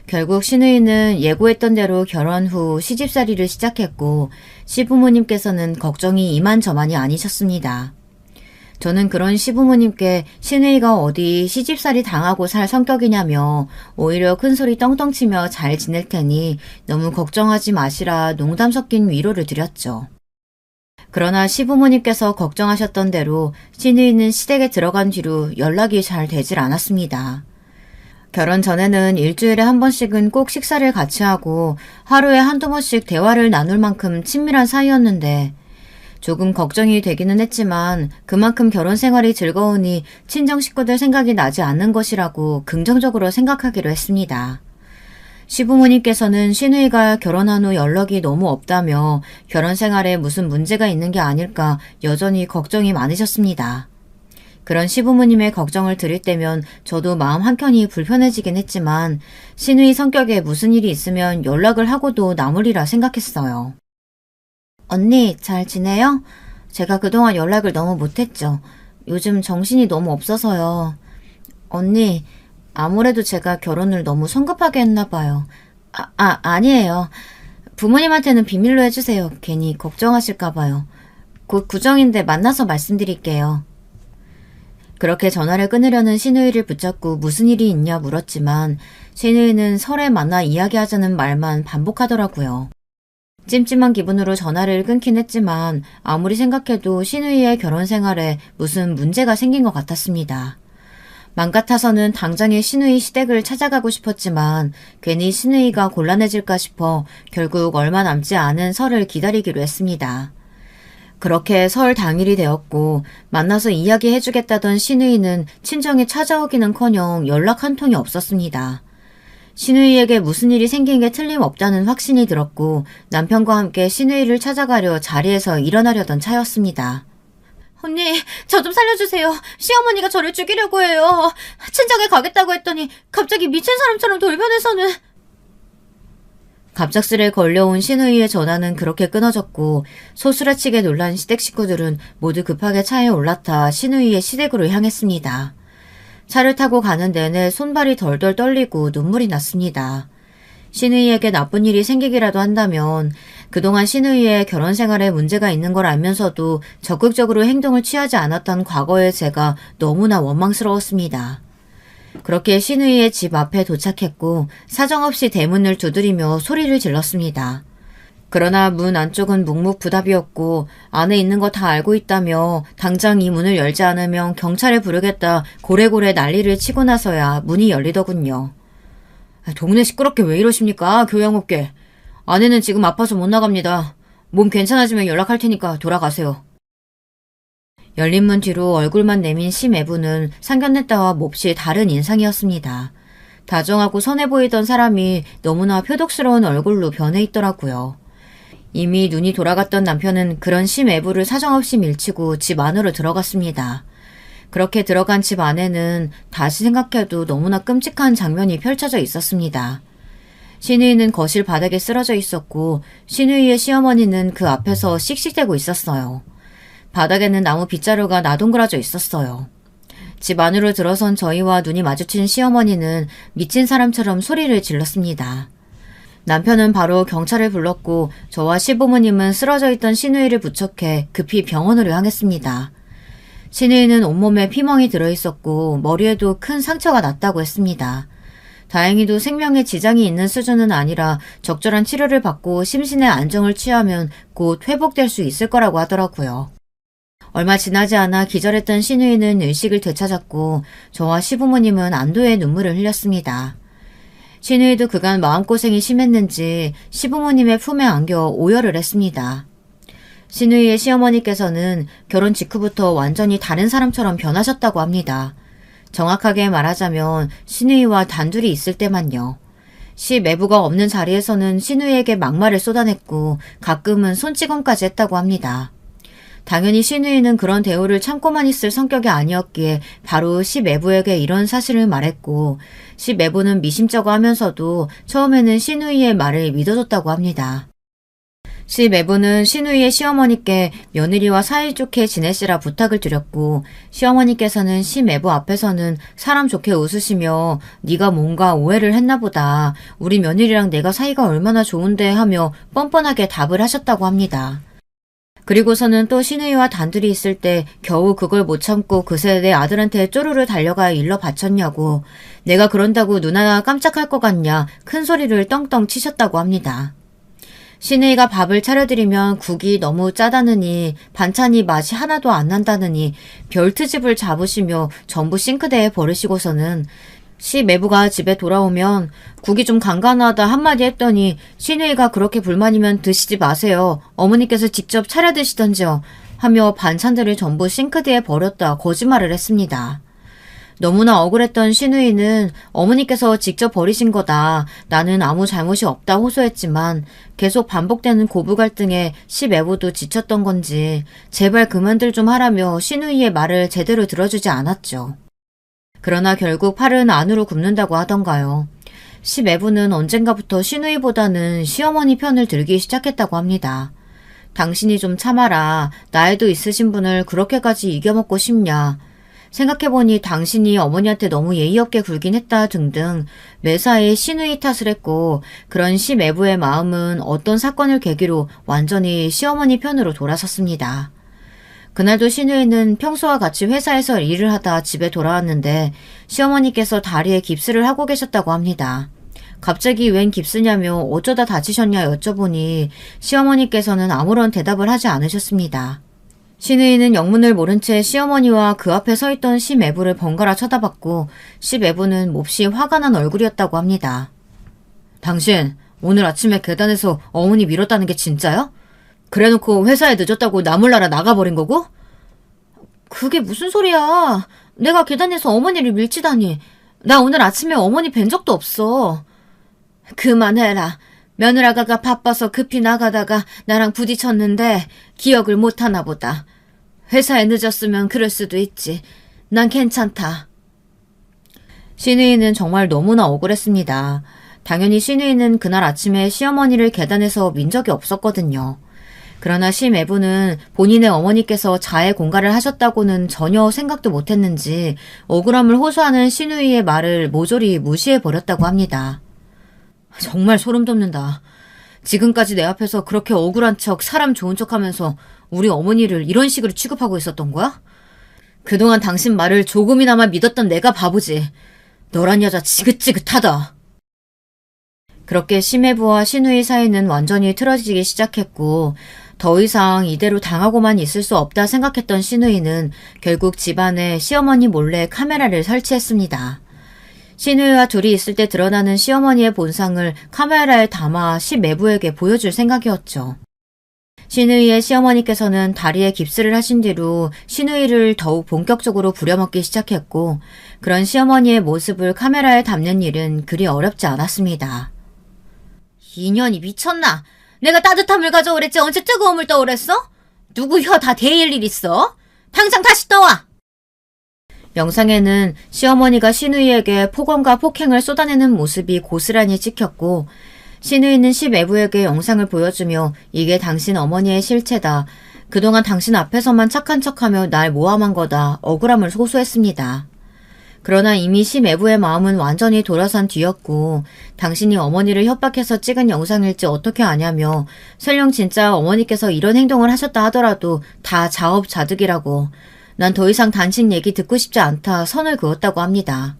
Speaker 1: 결국 신우이는 예고했던 대로 결혼 후 시집살이를 시작했고 시부모님께서는 걱정이 이만저만이 아니셨습니다. 저는 그런 시부모님께 신우이가 어디 시집살이 당하고 살 성격이냐며 오히려 큰소리 떵떵치며 잘 지낼 테니 너무 걱정하지 마시라 농담 섞인 위로를 드렸죠. 그러나 시부모님께서 걱정하셨던 대로 신우이는 시댁에 들어간 뒤로 연락이 잘 되질 않았습니다. 결혼 전에는 일주일에 한 번씩은 꼭 식사를 같이 하고 하루에 한두 번씩 대화를 나눌 만큼 친밀한 사이였는데 조금 걱정이 되기는 했지만 그만큼 결혼 생활이 즐거우니 친정 식구들 생각이 나지 않는 것이라고 긍정적으로 생각하기로 했습니다. 시부모님께서는 신우이가 결혼한 후 연락이 너무 없다며 결혼 생활에 무슨 문제가 있는 게 아닐까 여전히 걱정이 많으셨습니다. 그런 시부모님의 걱정을 들을 때면 저도 마음 한켠이 불편해지긴 했지만 신우이 성격에 무슨 일이 있으면 연락을 하고도 남으리라 생각했어요. 언니, 잘 지내요? 제가 그동안 연락을 너무 못했죠. 요즘 정신이 너무 없어서요. 언니, 아무래도 제가 결혼을 너무 성급하게 했나 봐요. 아니에요. 부모님한테는 비밀로 해주세요. 괜히 걱정하실까 봐요. 곧 구정인데 만나서 말씀드릴게요. 그렇게 전화를 끊으려는 신우이를 붙잡고 무슨 일이 있냐 물었지만 신우이는 설에 만나 이야기하자는 말만 반복하더라고요. 찜찜한 기분으로 전화를 끊긴 했지만 아무리 생각해도 신우이의 결혼 생활에 무슨 문제가 생긴 것 같았습니다. 맘 같아서는 당장의 신우이 시댁을 찾아가고 싶었지만 괜히 신우이가 곤란해질까 싶어 결국 얼마 남지 않은 설을 기다리기로 했습니다. 그렇게 설 당일이 되었고 만나서 이야기해주겠다던 신우이는 친정에 찾아오기는커녕 연락 한 통이 없었습니다. 신우이에게 무슨 일이 생긴 게 틀림없다는 확신이 들었고 남편과 함께 신우이를 찾아가려 자리에서 일어나려던 차였습니다. 언니, 저 좀 살려주세요. 시어머니가 저를 죽이려고 해요. 친정에 가겠다고 했더니 갑자기 미친 사람처럼 돌변해서는... 갑작스레 걸려온 신우이의 전화는 그렇게 끊어졌고 소스라치게 놀란 시댁 식구들은 모두 급하게 차에 올라타 신우이의 시댁으로 향했습니다. 차를 타고 가는 내내 손발이 덜덜 떨리고 눈물이 났습니다. 신우이에게 나쁜 일이 생기기라도 한다면 그동안 신우이의 결혼 생활에 문제가 있는 걸 알면서도 적극적으로 행동을 취하지 않았던 과거의 제가 너무나 원망스러웠습니다. 그렇게 신우이의 집 앞에 도착했고 사정없이 대문을 두드리며 소리를 질렀습니다. 그러나 문 안쪽은 묵묵부답이었고 안에 있는 거 다 알고 있다며 당장 이 문을 열지 않으면 경찰에 부르겠다 고래고래 난리를 치고 나서야 문이 열리더군요. 동네 시끄럽게 왜 이러십니까? 교양없게. 아내는 지금 아파서 못 나갑니다. 몸 괜찮아지면 연락할 테니까 돌아가세요. 열린 문 뒤로 얼굴만 내민 심애부는 상견례 때와 몹시 다른 인상이었습니다. 다정하고 선해 보이던 사람이 너무나 표독스러운 얼굴로 변해 있더라고요. 이미 눈이 돌아갔던 남편은 그런 심애부를 사정없이 밀치고 집 안으로 들어갔습니다. 그렇게 들어간 집 안에는 다시 생각해도 너무나 끔찍한 장면이 펼쳐져 있었습니다. 신우이는 거실 바닥에 쓰러져 있었고 신우이의 시어머니는 그 앞에서 씩씩대고 있었어요. 바닥에는 나무 빗자루가 나동그라져 있었어요. 집 안으로 들어선 저희와 눈이 마주친 시어머니는 미친 사람처럼 소리를 질렀습니다. 남편은 바로 경찰을 불렀고 저와 시부모님은 쓰러져 있던 신우이를 부축해 급히 병원으로 향했습니다. 신우이는 온몸에 피멍이 들어있었고 머리에도 큰 상처가 났다고 했습니다. 다행히도 생명에 지장이 있는 수준은 아니라 적절한 치료를 받고 심신의 안정을 취하면 곧 회복될 수 있을 거라고 하더라고요. 얼마 지나지 않아 기절했던 신우이는 의식을 되찾았고 저와 시부모님은 안도의 눈물을 흘렸습니다. 신우이도 그간 마음고생이 심했는지 시부모님의 품에 안겨 오열을 했습니다. 신우이의 시어머니께서는 결혼 직후부터 완전히 다른 사람처럼 변하셨다고 합니다. 정확하게 말하자면 신우이와 단둘이 있을 때만요. 시매부가 없는 자리에서는 신우이에게 막말을 쏟아냈고 가끔은 손찌검까지 했다고 합니다. 당연히 신우이는 그런 대우를 참고만 있을 성격이 아니었기에 바로 시매부에게 이런 사실을 말했고 시매부는 미심쩍어 하면서도 처음에는 신우이의 말을 믿어줬다고 합니다. 시매부는 신우이의 시어머니께 며느리와 사이좋게 지내시라 부탁을 드렸고 시어머니께서는 시매부 앞에서는 사람 좋게 웃으시며 네가 뭔가 오해를 했나 보다. 우리 며느리랑 내가 사이가 얼마나 좋은데 하며 뻔뻔하게 답을 하셨다고 합니다. 그리고서는 또 신우이와 단둘이 있을 때 겨우 그걸 못 참고 그새 내 아들한테 쪼르르 달려가 일러 바쳤냐고 내가 그런다고 누나가 깜짝할 것 같냐 큰 소리를 떵떵 치셨다고 합니다. 신우이가 밥을 차려드리면 국이 너무 짜다느니 반찬이 맛이 하나도 안 난다느니 별트집을 잡으시며 전부 싱크대에 버리시고서는 시매부가 집에 돌아오면 국이 좀 간간하다 한마디 했더니 신우이가 그렇게 불만이면 드시지 마세요. 어머니께서 직접 차려 드시던지요. 하며 반찬들을 전부 싱크대에 버렸다 거짓말을 했습니다. 너무나 억울했던 신우이는 어머니께서 직접 버리신 거다. 나는 아무 잘못이 없다 호소했지만 계속 반복되는 고부 갈등에 시매부도 지쳤던 건지 제발 그만들 좀 하라며 신우이의 말을 제대로 들어주지 않았죠. 그러나 결국 팔은 안으로 굽는다고 하던가요. 시매부는 언젠가부터 신우이보다는 시어머니 편을 들기 시작했다고 합니다. 당신이 좀 참아라. 나이도 있으신 분을 그렇게까지 이겨먹고 싶냐. 생각해보니 당신이 어머니한테 너무 예의 없게 굴긴 했다 등등 매사에 신우이 탓을 했고 그런 시매부의 마음은 어떤 사건을 계기로 완전히 시어머니 편으로 돌아섰습니다. 그날도 신우이는 평소와 같이 회사에서 일을 하다 집에 돌아왔는데 시어머니께서 다리에 깁스를 하고 계셨다고 합니다. 갑자기 웬 깁스냐며 어쩌다 다치셨냐 여쭤보니 시어머니께서는 아무런 대답을 하지 않으셨습니다. 신우이는 영문을 모른 채 시어머니와 그 앞에 서 있던 시매부를 번갈아 쳐다봤고 시매부는 몹시 화가 난 얼굴이었다고 합니다. 당신 오늘 아침에 계단에서 어머니 밀었다는 게 진짜야? 그래놓고 회사에 늦었다고 나 몰라라 나가버린 거고? 그게 무슨 소리야. 내가 계단에서 어머니를 밀치다니. 나 오늘 아침에 어머니 뵌 적도 없어. 그만해라. 며느라가가 바빠서 급히 나가다가 나랑 부딪혔는데 기억을 못하나 보다. 회사에 늦었으면 그럴 수도 있지. 난 괜찮다. 신우이는 정말 너무나 억울했습니다. 당연히 신우이는 그날 아침에 시어머니를 계단에서 민 적이 없었거든요. 그러나 시매부는 본인의 어머니께서 자해 공갈을 하셨다고는 전혀 생각도 못했는지 억울함을 호소하는 신우이의 말을 모조리 무시해버렸다고 합니다. 정말 소름 돋는다. 지금까지 내 앞에서 그렇게 억울한 척 사람 좋은 척하면서 우리 어머니를 이런 식으로 취급하고 있었던 거야? 그동안 당신 말을 조금이나마 믿었던 내가 바보지. 너란 여자 지긋지긋하다. 그렇게 시매부와 신우이 사이는 완전히 틀어지기 시작했고 더 이상 이대로 당하고만 있을 수 없다 생각했던 신우이는 결국 집안에 시어머니 몰래 카메라를 설치했습니다. 신우이와 둘이 있을 때 드러나는 시어머니의 본상을 카메라에 담아 시매부에게 보여줄 생각이었죠. 신우이의 시어머니께서는 다리에 깁스를 하신 뒤로 신우이를 더욱 본격적으로 부려먹기 시작했고 그런 시어머니의 모습을 카메라에 담는 일은 그리 어렵지 않았습니다. 인연이 미쳤나? 내가 따뜻함을 가져오랬지 언제 뜨거움을 떠오랬어? 누구 혀 다 데일 일 있어? 당장 다시 떠와! 영상에는 시어머니가 신우이에게 폭언과 폭행을 쏟아내는 모습이 고스란히 찍혔고 신우이는 시매부에게 영상을 보여주며 이게 당신 어머니의 실체다. 그동안 당신 앞에서만 착한 척하며 날 모함한 거다. 억울함을 호소했습니다. 그러나 이미 시매부의 마음은 완전히 돌아선 뒤였고 당신이 어머니를 협박해서 찍은 영상일지 어떻게 아냐며 설령 진짜 어머니께서 이런 행동을 하셨다 하더라도 다 자업자득이라고 난 더 이상 당신 얘기 듣고 싶지 않다 선을 그었다고 합니다.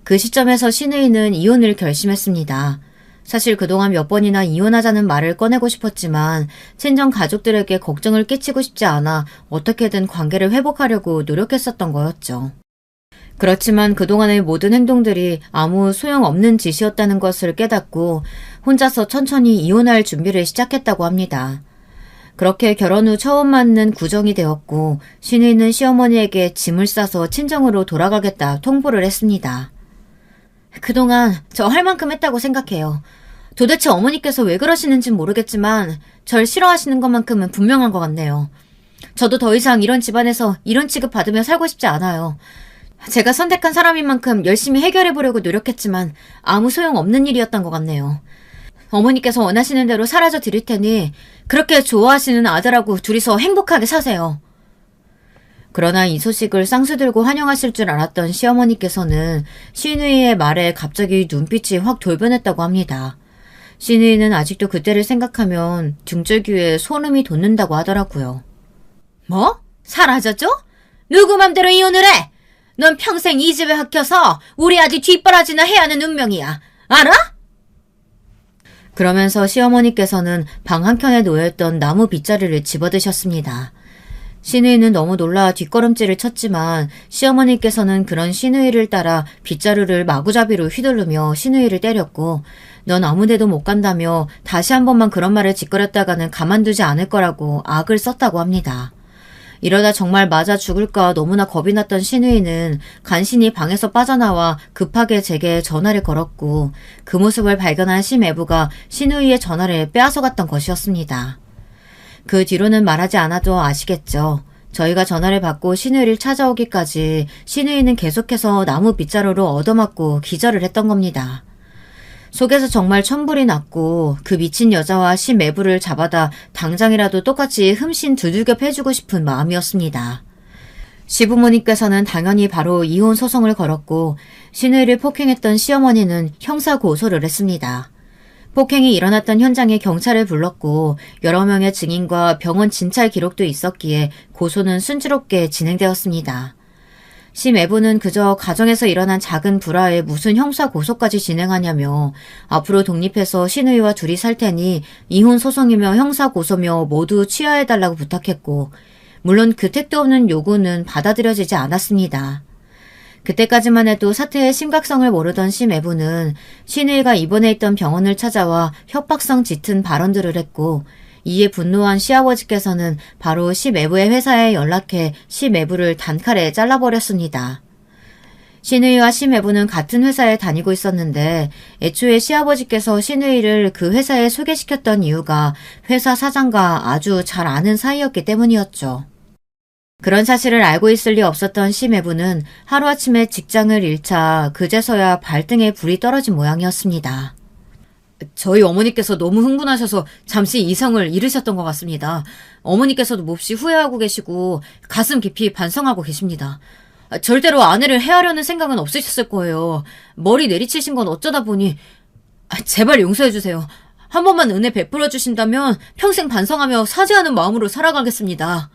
Speaker 1: 그 시점에서 신우이는 이혼을 결심했습니다. 사실 그동안 몇 번이나 이혼하자는 말을 꺼내고 싶었지만 친정 가족들에게 걱정을 끼치고 싶지 않아 어떻게든 관계를 회복하려고 노력했었던 거였죠. 그렇지만 그동안의 모든 행동들이 아무 소용없는 짓이었다는 것을 깨닫고 혼자서 천천히 이혼할 준비를 시작했다고 합니다. 그렇게 결혼 후 처음 맞는 구정이 되었고 신우이는 시어머니에게 짐을 싸서 친정으로 돌아가겠다 통보를 했습니다. 그동안 저 할 만큼 했다고 생각해요. 도대체 어머니께서 왜 그러시는진 모르겠지만 절 싫어하시는 것만큼은 분명한 것 같네요. 저도 더 이상 이런 집안에서 이런 취급 받으며 살고 싶지 않아요. 제가 선택한 사람인 만큼 열심히 해결해보려고 노력했지만 아무 소용없는 일이었던 것 같네요. 어머니께서 원하시는 대로 사라져 드릴 테니 그렇게 좋아하시는 아들하고 둘이서 행복하게 사세요. 그러나 이 소식을 쌍수들고 환영하실 줄 알았던 시어머니께서는 신우이의 말에 갑자기 눈빛이 확 돌변했다고 합니다. 신우이는 아직도 그때를 생각하면 등줄기에 소름이 돋는다고 하더라고요. 뭐? 사라졌죠? 누구 맘대로 이혼을 해? 넌 평생 이 집에 합혀서 우리 아들 뒷바라지나 해야 하는 운명이야. 알아? 그러면서 시어머니께서는 방 한켠에 놓여있던 나무 빗자루를 집어드셨습니다. 신우이는 너무 놀라 뒷걸음질을 쳤지만 시어머니께서는 그런 신우이를 따라 빗자루를 마구잡이로 휘두르며 신우이를 때렸고 넌 아무데도 못 간다며 다시 한 번만 그런 말을 짓거렸다가는 가만두지 않을 거라고 악을 썼다고 합니다. 이러다 정말 맞아 죽을까 너무나 겁이 났던 신우이는 간신히 방에서 빠져나와 급하게 제게 전화를 걸었고 그 모습을 발견한 시매부가 신우이의 전화를 빼앗아갔던 것이었습니다. 그 뒤로는 말하지 않아도 아시겠죠. 저희가 전화를 받고 신우이를 찾아오기까지 신우이는 계속해서 나무 빗자루로 얻어맞고 기절을 했던 겁니다. 속에서 정말 천불이 났고 그 미친 여자와 시매부를 잡아다 당장이라도 똑같이 흠씬 두들겨 패주고 싶은 마음이었습니다. 시부모님께서는 당연히 바로 이혼 소송을 걸었고 신우이를 폭행했던 시어머니는 형사 고소를 했습니다. 폭행이 일어났던 현장에 경찰을 불렀고 여러 명의 증인과 병원 진찰 기록도 있었기에 고소는 순조롭게 진행되었습니다. 심애부는 그저 가정에서 일어난 작은 불화에 무슨 형사 고소까지 진행하냐며 앞으로 독립해서 신우이와 둘이 살 테니 이혼 소송이며 형사 고소며 모두 취하해달라고 부탁했고 물론 그 택도 없는 요구는 받아들여지지 않았습니다. 그때까지만 해도 사태의 심각성을 모르던 심애부는 신우이가 입원해 있던 병원을 찾아와 협박성 짙은 발언들을 했고 이에 분노한 시아버지께서는 바로 심애부의 회사에 연락해 심애부를 단칼에 잘라버렸습니다. 신우이와 심애부는 같은 회사에 다니고 있었는데 애초에 시아버지께서 신우이를 그 회사에 소개시켰던 이유가 회사 사장과 아주 잘 아는 사이였기 때문이었죠. 그런 사실을 알고 있을 리 없었던 심애부는 하루아침에 직장을 잃자 그제서야 발등에 불이 떨어진 모양이었습니다. 저희 어머니께서 너무 흥분하셔서 잠시 이성을 잃으셨던 것 같습니다. 어머니께서도 몹시 후회하고 계시고 가슴 깊이 반성하고 계십니다. 절대로 아내를 해하려는 생각은 없으셨을 거예요. 머리 내리치신 건 어쩌다 보니 제발 용서해 주세요. 한 번만 은혜 베풀어 주신다면 평생 반성하며 사죄하는 마음으로 살아가겠습니다.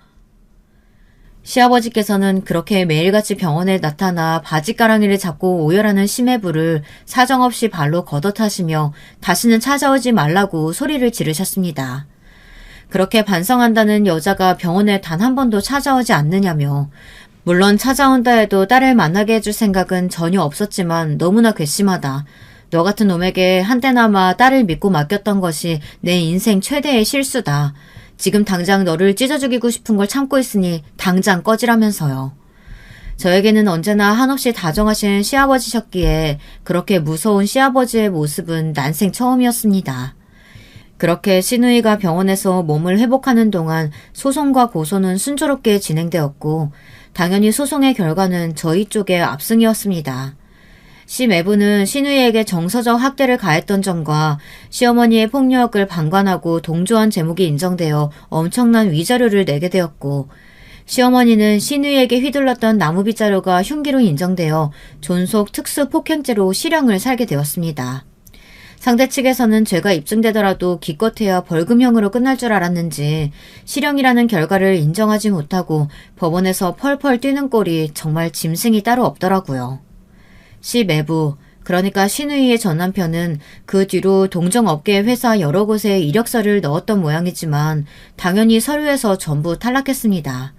Speaker 1: 시아버지께서는 그렇게 매일같이 병원에 나타나 바지가랑이를 잡고 오열하는 심해부를 사정없이 발로 걷어타시며 다시는 찾아오지 말라고 소리를 지르셨습니다. 그렇게 반성한다는 여자가 병원에 단 한 번도 찾아오지 않느냐며 물론 찾아온다 해도 딸을 만나게 해줄 생각은 전혀 없었지만 너무나 괘씸하다. 너 같은 놈에게 한때나마 딸을 믿고 맡겼던 것이 내 인생 최대의 실수다. 지금 당장 너를 찢어 죽이고 싶은 걸 참고 있으니 당장 꺼지라면서요. 저에게는 언제나 한없이 다정하신 시아버지셨기에 그렇게 무서운 시아버지의 모습은 난생 처음이었습니다. 그렇게 신우이가 병원에서 몸을 회복하는 동안 소송과 고소는 순조롭게 진행되었고 당연히 소송의 결과는 저희 쪽의 압승이었습니다. 심애부는 신우이에게 정서적 학대를 가했던 점과 시어머니의 폭력을 방관하고 동조한 제목이 인정되어 엄청난 위자료를 내게 되었고 시어머니는 신우이에게 휘둘렀던 나무빗 자료가 흉기로 인정되어 존속 특수폭행죄로 실형을 살게 되었습니다. 상대 측에서는 죄가 입증되더라도 기껏해야 벌금형으로 끝날 줄 알았는지 실형이라는 결과를 인정하지 못하고 법원에서 펄펄 뛰는 꼴이 정말 짐승이 따로 없더라고요. 심애부, 그러니까 신우이의 전남편은 그 뒤로 동정업계 회사 여러 곳에 이력서를 넣었던 모양이지만 당연히 서류에서 전부 탈락했습니다.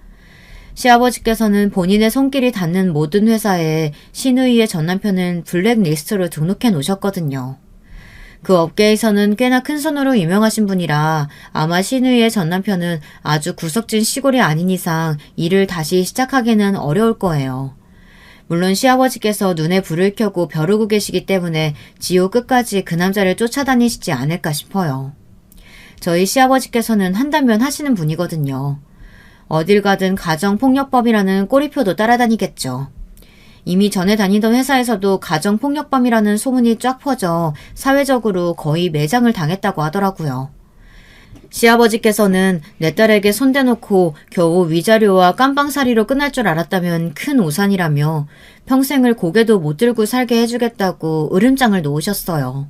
Speaker 1: 시아버지께서는 본인의 손길이 닿는 모든 회사에 신우이의 전남편은 블랙리스트로 등록해 놓으셨거든요. 그 업계에서는 꽤나 큰 손으로 유명하신 분이라 아마 신우이의 전남편은 아주 구석진 시골이 아닌 이상 일을 다시 시작하기는 어려울 거예요. 물론 시아버지께서 눈에 불을 켜고 벼르고 계시기 때문에 지옥 끝까지 그 남자를 쫓아다니시지 않을까 싶어요. 저희 시아버지께서는 한단면 하시는 분이거든요. 어딜 가든 가정폭력범이라는 꼬리표도 따라다니겠죠. 이미 전에 다니던 회사에서도 가정폭력범이라는 소문이 쫙 퍼져 사회적으로 거의 매장을 당했다고 하더라고요. 시아버지께서는 내 딸에게 손대놓고 겨우 위자료와 깜빵살이로 끝날 줄 알았다면 큰 오산이라며 평생을 고개도 못 들고 살게 해주겠다고 으름장을 놓으셨어요.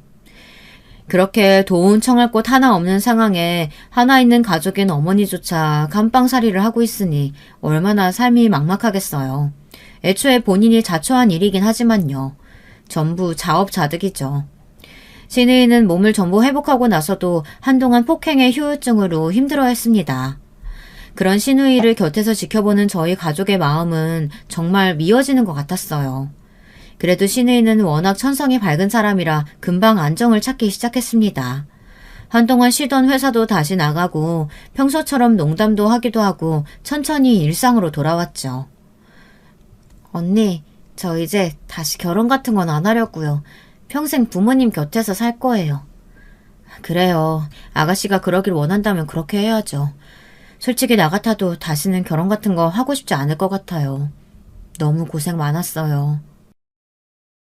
Speaker 1: 그렇게 도움 청할 곳 하나 없는 상황에 하나 있는 가족인 어머니조차 깜빵살이를 하고 있으니 얼마나 삶이 막막하겠어요. 애초에 본인이 자초한 일이긴 하지만요. 전부 자업자득이죠. 신우이는 몸을 전부 회복하고 나서도 한동안 폭행의 후유증으로 힘들어했습니다. 그런 신우이를 곁에서 지켜보는 저희 가족의 마음은 정말 미어지는 것 같았어요. 그래도 신우이는 워낙 천성이 밝은 사람이라 금방 안정을 찾기 시작했습니다. 한동안 쉬던 회사도 다시 나가고 평소처럼 농담도 하기도 하고 천천히 일상으로 돌아왔죠. 언니, 저 이제 다시 결혼 같은 건 안 하려고요. 평생 부모님 곁에서 살 거예요. 그래요. 아가씨가 그러길 원한다면 그렇게 해야죠. 솔직히 나 같아도 다시는 결혼 같은 거 하고 싶지 않을 것 같아요. 너무 고생 많았어요.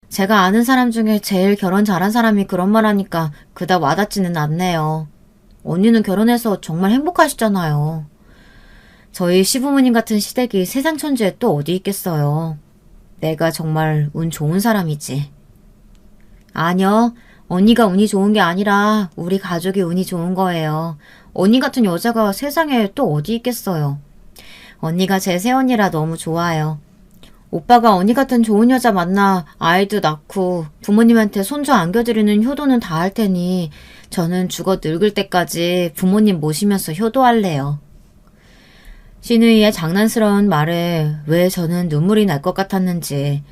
Speaker 1: 제가 아는 사람 중에 제일 결혼 잘한 사람이 그런 말 하니까 그닥 와닿지는 않네요. 언니는 결혼해서 정말 행복하시잖아요. 저희 시부모님 같은 시댁이 세상 천지에 또 어디 있겠어요. 내가 정말 운 좋은 사람이지. 아니요. 언니가 운이 좋은 게 아니라 우리 가족이 운이 좋은 거예요. 언니 같은 여자가 세상에 또 어디 있겠어요. 언니가 제 새언니라 너무 좋아요. 오빠가 언니 같은 좋은 여자 만나 아이도 낳고 부모님한테 손주 안겨드리는 효도는 다 할 테니 저는 죽어 늙을 때까지 부모님 모시면서 효도할래요. 신우이의 장난스러운 말에 왜 저는 눈물이 날 것 같았는지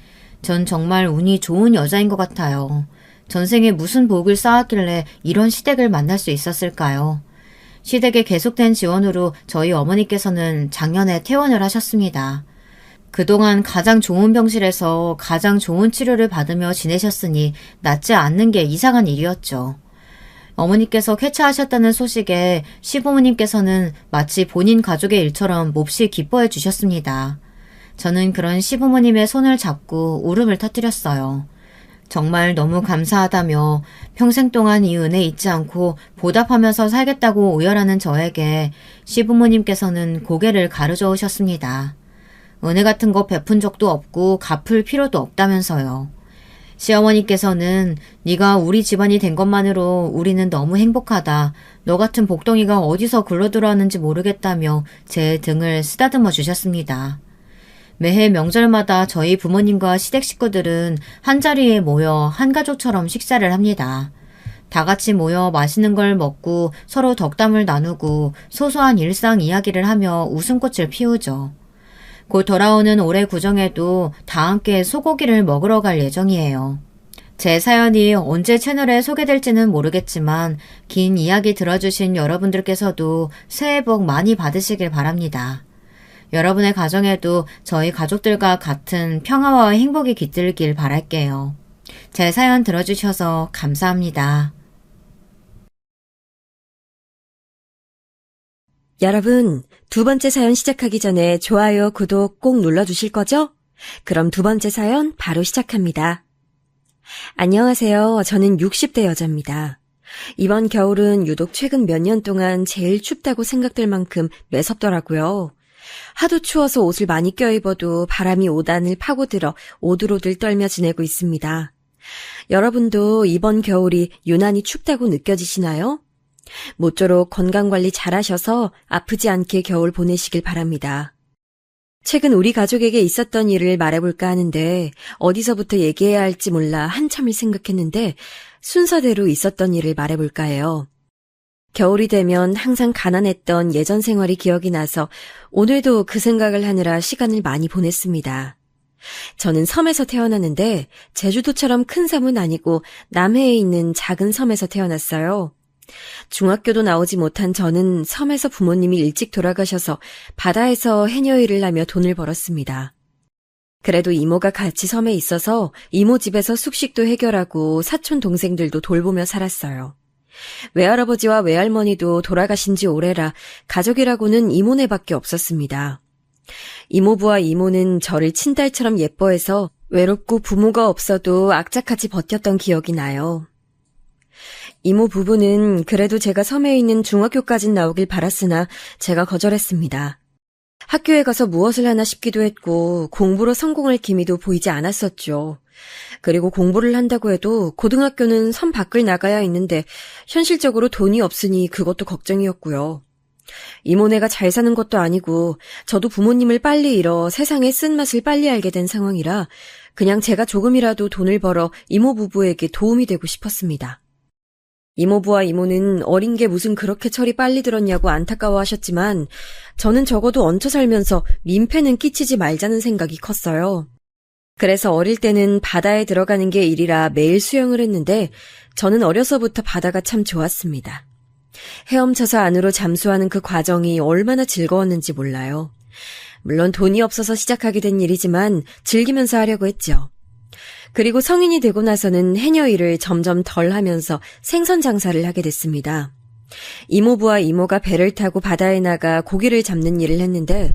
Speaker 1: 전 정말 운이 좋은 여자인 것 같아요. 전생에 무슨 복을 쌓았길래 이런 시댁을 만날 수 있었을까요? 시댁의 계속된 지원으로 저희 어머니께서는 작년에 퇴원을 하셨습니다. 그동안 가장 좋은 병실에서 가장 좋은 치료를 받으며 지내셨으니 낫지 않는 게 이상한 일이었죠. 어머니께서 쾌차하셨다는 소식에 시부모님께서는 마치 본인 가족의 일처럼 몹시 기뻐해 주셨습니다. 저는 그런 시부모님의 손을 잡고 울음을 터뜨렸어요. 정말 너무 감사하다며 평생 동안 이 은혜 잊지 않고 보답하면서 살겠다고 오열하는 저에게 시부모님께서는 고개를 가로저으셨습니다. 은혜 같은 거 베푼 적도 없고 갚을 필요도 없다면서요. 시어머니께서는 네가 우리 집안이 된 것만으로 우리는 너무 행복하다. 너 같은 복덩이가 어디서 굴러들어왔는지 모르겠다며 제 등을 쓰다듬어 주셨습니다. 매해 명절마다 저희 부모님과 시댁 식구들은 한자리에 모여 한 가족처럼 식사를 합니다. 다 같이 모여 맛있는 걸 먹고 서로 덕담을 나누고 소소한 일상 이야기를 하며 웃음꽃을 피우죠. 곧 돌아오는 올해 구정에도 다 함께 소고기를 먹으러 갈 예정이에요. 제 사연이 언제 채널에 소개될지는 모르겠지만 긴 이야기 들어주신 여러분들께서도 새해 복 많이 받으시길 바랍니다. 여러분의 가정에도 저희 가족들과 같은 평화와 행복이 깃들길 바랄게요. 제 사연 들어주셔서 감사합니다.
Speaker 2: 여러분, 두 번째 사연 시작하기 전에 좋아요, 구독 꼭 눌러주실 거죠? 그럼 두 번째 사연 바로 시작합니다. 안녕하세요. 저는 60대 여자입니다. 이번 겨울은 유독 최근 몇 년 동안 제일 춥다고 생각될 만큼 매섭더라고요. 하도 추워서 옷을 많이 껴입어도 바람이 옷안을 파고들어 오들오들 떨며 지내고 있습니다. 여러분도 이번 겨울이 유난히 춥다고 느껴지시나요? 모쪼록 건강관리 잘하셔서 아프지 않게 겨울 보내시길 바랍니다. 최근 우리 가족에게 있었던 일을 말해볼까 하는데 어디서부터 얘기해야 할지 몰라 한참을 생각했는데 순서대로 있었던 일을 말해볼까 해요. 겨울이 되면 항상 가난했던 예전 생활이 기억이 나서 오늘도 그 생각을 하느라 시간을 많이 보냈습니다. 저는 섬에서 태어났는데 제주도처럼 큰 섬은 아니고 남해에 있는 작은 섬에서 태어났어요. 중학교도 나오지 못한 저는 섬에서 부모님이 일찍 돌아가셔서 바다에서 해녀 일을 하며 돈을 벌었습니다. 그래도 이모가 같이 섬에 있어서 이모 집에서 숙식도 해결하고 사촌 동생들도 돌보며 살았어요. 외할아버지와 외할머니도 돌아가신 지 오래라 가족이라고는 이모네밖에 없었습니다. 이모부와 이모는 저를 친딸처럼 예뻐해서 외롭고 부모가 없어도 악착같이 버텼던 기억이 나요. 이모 부부는 그래도 제가 섬에 있는 중학교까진 나오길 바랐으나 제가 거절했습니다. 학교에 가서 무엇을 하나 싶기도 했고 공부로 성공할 기미도 보이지 않았었죠. 그리고 공부를 한다고 해도 고등학교는 섬 밖을 나가야 했는데 현실적으로 돈이 없으니 그것도 걱정이었고요. 이모네가 잘 사는 것도 아니고 저도 부모님을 빨리 잃어 세상의 쓴맛을 빨리 알게 된 상황이라 그냥 제가 조금이라도 돈을 벌어 이모 부부에게 도움이 되고 싶었습니다. 이모부와 이모는 어린 게 무슨 그렇게 철이 빨리 들었냐고 안타까워하셨지만 저는 적어도 얹혀 살면서 민폐는 끼치지 말자는 생각이 컸어요. 그래서 어릴 때는 바다에 들어가는 게 일이라 매일 수영을 했는데 저는 어려서부터 바다가 참 좋았습니다. 헤엄쳐서 안으로 잠수하는 그 과정이 얼마나 즐거웠는지 몰라요. 물론 돈이 없어서 시작하게 된 일이지만 즐기면서 하려고 했죠. 그리고 성인이 되고 나서는 해녀 일을 점점 덜 하면서 생선 장사를 하게 됐습니다. 이모부와 이모가 배를 타고 바다에 나가 고기를 잡는 일을 했는데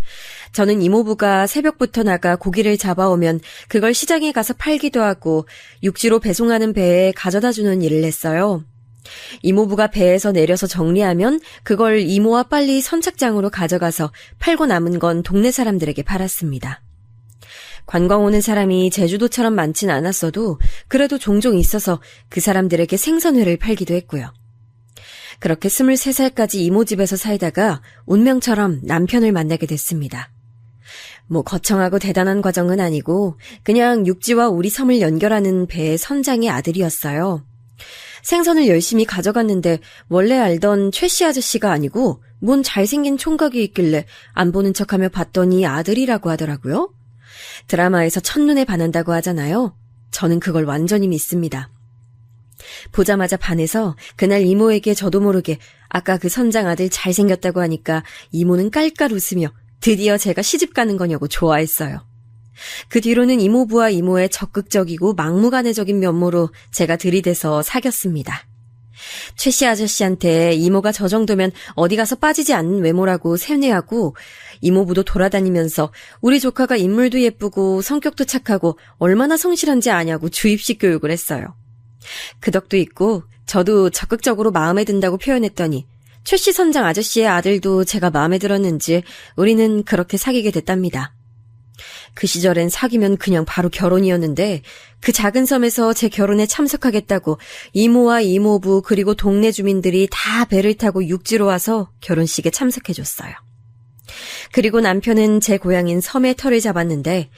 Speaker 2: 저는 이모부가 새벽부터 나가 고기를 잡아오면 그걸 시장에 가서 팔기도 하고 육지로 배송하는 배에 가져다주는 일을 했어요. 이모부가 배에서 내려서 정리하면 그걸 이모와 빨리 선착장으로 가져가서 팔고 남은 건 동네 사람들에게 팔았습니다. 관광 오는 사람이 제주도처럼 많진 않았어도 그래도 종종 있어서 그 사람들에게 생선회를 팔기도 했고요. 그렇게 23살까지 이모 집에서 살다가 운명처럼 남편을 만나게 됐습니다. 거창하고 대단한 과정은 아니고 그냥 육지와 우리 섬을 연결하는 배의 선장의 아들이었어요. 생선을 열심히 가져갔는데 원래 알던 최씨 아저씨가 아니고 뭔 잘생긴 총각이 있길래 안 보는 척하며 봤더니 아들이라고 하더라고요. 드라마에서 첫눈에 반한다고 하잖아요. 저는 그걸 완전히 믿습니다. 보자마자 반해서 그날 이모에게 저도 모르게 아까 그 선장 아들 잘생겼다고 하니까 이모는 깔깔 웃으며 드디어 제가 시집 가는 거냐고 좋아했어요. 그 뒤로는 이모부와 이모의 적극적이고 막무가내적인 면모로 제가 들이대서 사귀었습니다. 최씨 아저씨한테 이모가 저 정도면 어디 가서 빠지지 않는 외모라고 세뇌하고 이모부도 돌아다니면서 우리 조카가 인물도 예쁘고 성격도 착하고 얼마나 성실한지 아냐고 주입식 교육을 했어요. 그 덕도 있고 저도 적극적으로 마음에 든다고 표현했더니 최씨 선장 아저씨의 아들도 제가 마음에 들었는지 우리는 그렇게 사귀게 됐답니다. 그 시절엔 사귀면 그냥 바로 결혼이었는데 그 작은 섬에서 제 결혼에 참석하겠다고 이모와 이모부 그리고 동네 주민들이 다 배를 타고 육지로 와서 결혼식에 참석해줬어요. 그리고 남편은 제 고향인 섬에 터를 잡았는데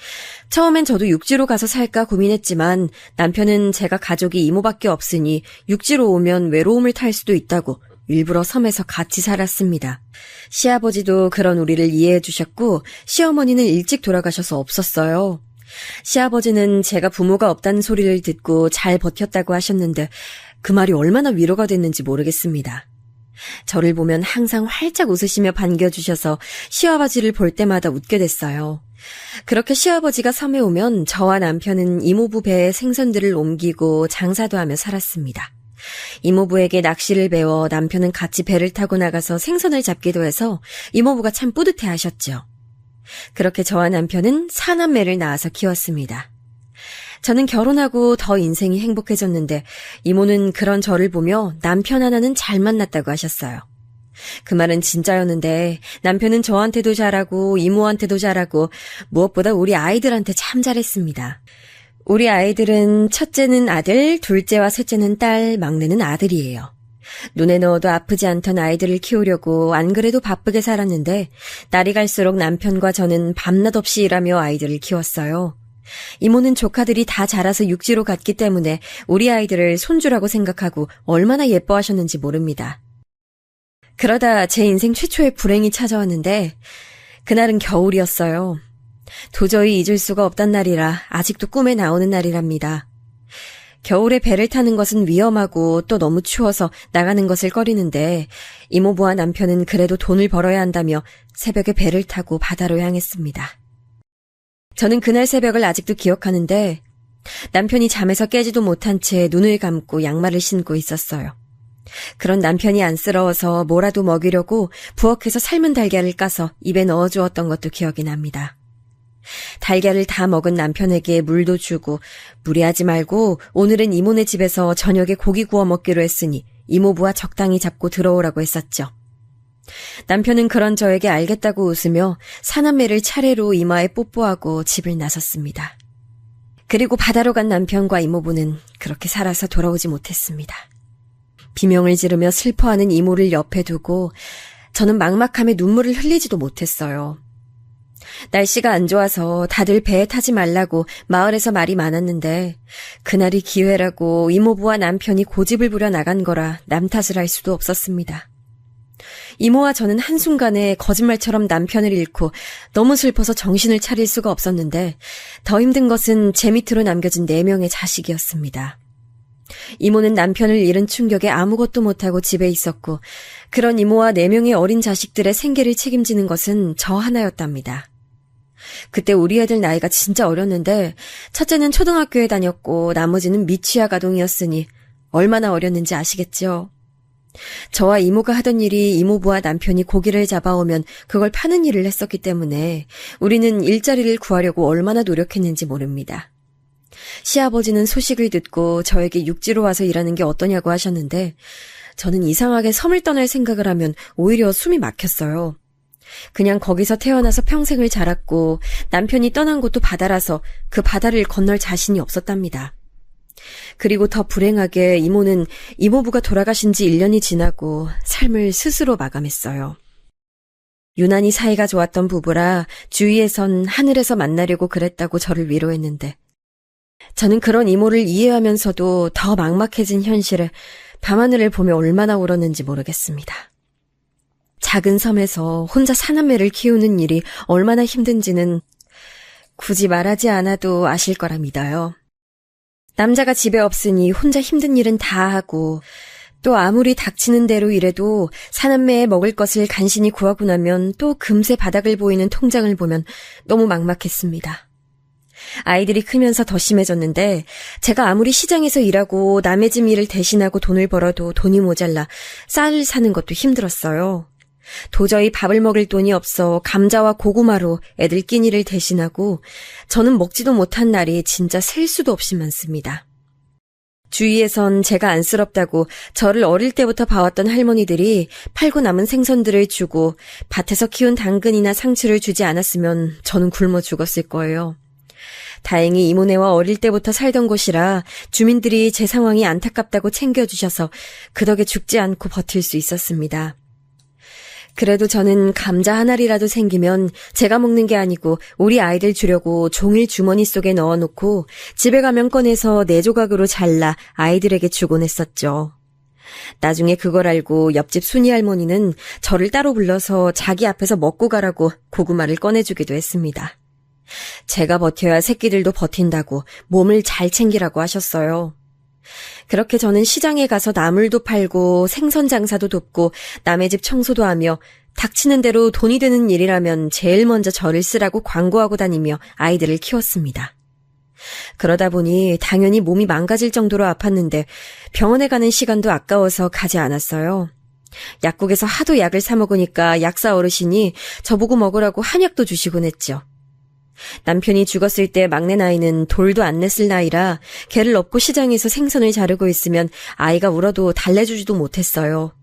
Speaker 2: 처음엔 저도 육지로 가서 살까 고민했지만 남편은 제가 가족이 이모밖에 없으니 육지로 오면 외로움을 탈 수도 있다고 일부러 섬에서 같이 살았습니다. 시아버지도 그런 우리를 이해해 주셨고 시어머니는 일찍 돌아가셔서 없었어요. 시아버지는 제가 부모가 없다는 소리를 듣고 잘 버텼다고 하셨는데 그 말이 얼마나 위로가 됐는지 모르겠습니다. 저를 보면 항상 활짝 웃으시며 반겨주셔서 시아버지를 볼 때마다 웃게 됐어요. 그렇게 시아버지가 섬에 오면 저와 남편은 이모부 배에 생선들을 옮기고 장사도 하며 살았습니다. 이모부에게 낚시를 배워 남편은 같이 배를 타고 나가서 생선을 잡기도 해서 이모부가 참 뿌듯해하셨죠. 그렇게 저와 남편은 사남매를 낳아서 키웠습니다. 저는 결혼하고 더 인생이 행복해졌는데 이모는 그런 저를 보며 남편 하나는 잘 만났다고 하셨어요. 그 말은 진짜였는데 남편은 저한테도 잘하고 이모한테도 잘하고 무엇보다 우리 아이들한테 참 잘했습니다. 우리 아이들은 첫째는 아들, 둘째와 셋째는 딸, 막내는 아들이에요. 눈에 넣어도 아프지 않던 아이들을 키우려고 안 그래도 바쁘게 살았는데 날이 갈수록 남편과 저는 밤낮 없이 일하며 아이들을 키웠어요. 이모는 조카들이 다 자라서 육지로 갔기 때문에 우리 아이들을 손주라고 생각하고 얼마나 예뻐하셨는지 모릅니다. 그러다 제 인생 최초의 불행이 찾아왔는데 그날은 겨울이었어요. 도저히 잊을 수가 없단 날이라 아직도 꿈에 나오는 날이랍니다. 겨울에 배를 타는 것은 위험하고 또 너무 추워서 나가는 것을 꺼리는데 이모부와 남편은 그래도 돈을 벌어야 한다며 새벽에 배를 타고 바다로 향했습니다. 저는 그날 새벽을 아직도 기억하는데 남편이 잠에서 깨지도 못한 채 눈을 감고 양말을 신고 있었어요. 그런 남편이 안쓰러워서 뭐라도 먹이려고 부엌에서 삶은 달걀을 까서 입에 넣어주었던 것도 기억이 납니다. 달걀을 다 먹은 남편에게 물도 주고 무리하지 말고 오늘은 이모네 집에서 저녁에 고기 구워 먹기로 했으니 이모부와 적당히 잡고 들어오라고 했었죠. 남편은 그런 저에게 알겠다고 웃으며 사남매를 차례로 이마에 뽀뽀하고 집을 나섰습니다. 그리고 바다로 간 남편과 이모부는 그렇게 살아서 돌아오지 못했습니다. 비명을 지르며 슬퍼하는 이모를 옆에 두고 저는 막막함에 눈물을 흘리지도 못했어요. 날씨가 안 좋아서 다들 배에 타지 말라고 마을에서 말이 많았는데 그날이 기회라고 이모부와 남편이 고집을 부려 나간 거라 남 탓을 할 수도 없었습니다. 이모와 저는 한순간에 거짓말처럼 남편을 잃고 너무 슬퍼서 정신을 차릴 수가 없었는데 더 힘든 것은 제 밑으로 남겨진 4명의 자식이었습니다. 이모는 남편을 잃은 충격에 아무것도 못하고 집에 있었고 그런 이모와 4명의 어린 자식들의 생계를 책임지는 것은 저 하나였답니다. 그때 우리 애들 나이가 진짜 어렸는데 첫째는 초등학교에 다녔고 나머지는 미취학 아동이었으니 얼마나 어렸는지 아시겠죠? 저와 이모가 하던 일이 이모부와 남편이 고기를 잡아오면 그걸 파는 일을 했었기 때문에 우리는 일자리를 구하려고 얼마나 노력했는지 모릅니다. 시아버지는 소식을 듣고 저에게 육지로 와서 일하는 게 어떠냐고 하셨는데 저는 이상하게 섬을 떠날 생각을 하면 오히려 숨이 막혔어요. 그냥 거기서 태어나서 평생을 자랐고 남편이 떠난 곳도 바다라서 그 바다를 건널 자신이 없었답니다. 그리고 더 불행하게 이모는 이모부가 돌아가신 지 1년이 지나고 삶을 스스로 마감했어요. 유난히 사이가 좋았던 부부라 주위에선 하늘에서 만나려고 그랬다고 저를 위로했는데 저는 그런 이모를 이해하면서도 더 막막해진 현실에 밤하늘을 보며 얼마나 울었는지 모르겠습니다. 작은 섬에서 혼자 사남매를 키우는 일이 얼마나 힘든지는 굳이 말하지 않아도 아실 거라 믿어요. 남자가 집에 없으니 혼자 힘든 일은 다 하고 또 아무리 닥치는 대로 일해도 사남매에 먹을 것을 간신히 구하고 나면 또 금세 바닥을 보이는 통장을 보면 너무 막막했습니다. 아이들이 크면서 더 심해졌는데 제가 아무리 시장에서 일하고 남의 집 일을 대신하고 돈을 벌어도 돈이 모자라 쌀을 사는 것도 힘들었어요. 도저히 밥을 먹을 돈이 없어 감자와 고구마로 애들 끼니를 대신하고 저는 먹지도 못한 날이 진짜 셀 수도 없이 많습니다. 주위에선 제가 안쓰럽다고 저를 어릴 때부터 봐왔던 할머니들이 팔고 남은 생선들을 주고 밭에서 키운 당근이나 상추를 주지 않았으면 저는 굶어 죽었을 거예요. 다행히 이모네와 어릴 때부터 살던 곳이라 주민들이 제 상황이 안타깝다고 챙겨주셔서 그 덕에 죽지 않고 버틸 수 있었습니다. 그래도 저는 감자 한 알이라도 생기면 제가 먹는 게 아니고 우리 아이들 주려고 종일 주머니 속에 넣어놓고 집에 가면 꺼내서 4조각으로 잘라 아이들에게 주곤 했었죠. 나중에 그걸 알고 옆집 순이 할머니는 저를 따로 불러서 자기 앞에서 먹고 가라고 고구마를 꺼내주기도 했습니다. 제가 버텨야 새끼들도 버틴다고 몸을 잘 챙기라고 하셨어요. 그렇게 저는 시장에 가서 나물도 팔고 생선 장사도 돕고 남의 집 청소도 하며 닥치는 대로 돈이 되는 일이라면 제일 먼저 저를 쓰라고 광고하고 다니며 아이들을 키웠습니다. 그러다 보니 당연히 몸이 망가질 정도로 아팠는데 병원에 가는 시간도 아까워서 가지 않았어요. 약국에서 하도 약을 사 먹으니까 약사 어르신이 저보고 먹으라고 한약도 주시곤 했죠. 남편이 죽었을 때 막내 나이는 돌도 안 냈을 나이라 걔를 업고 시장에서 생선을 자르고 있으면 아이가 울어도 달래주지도 못했어요.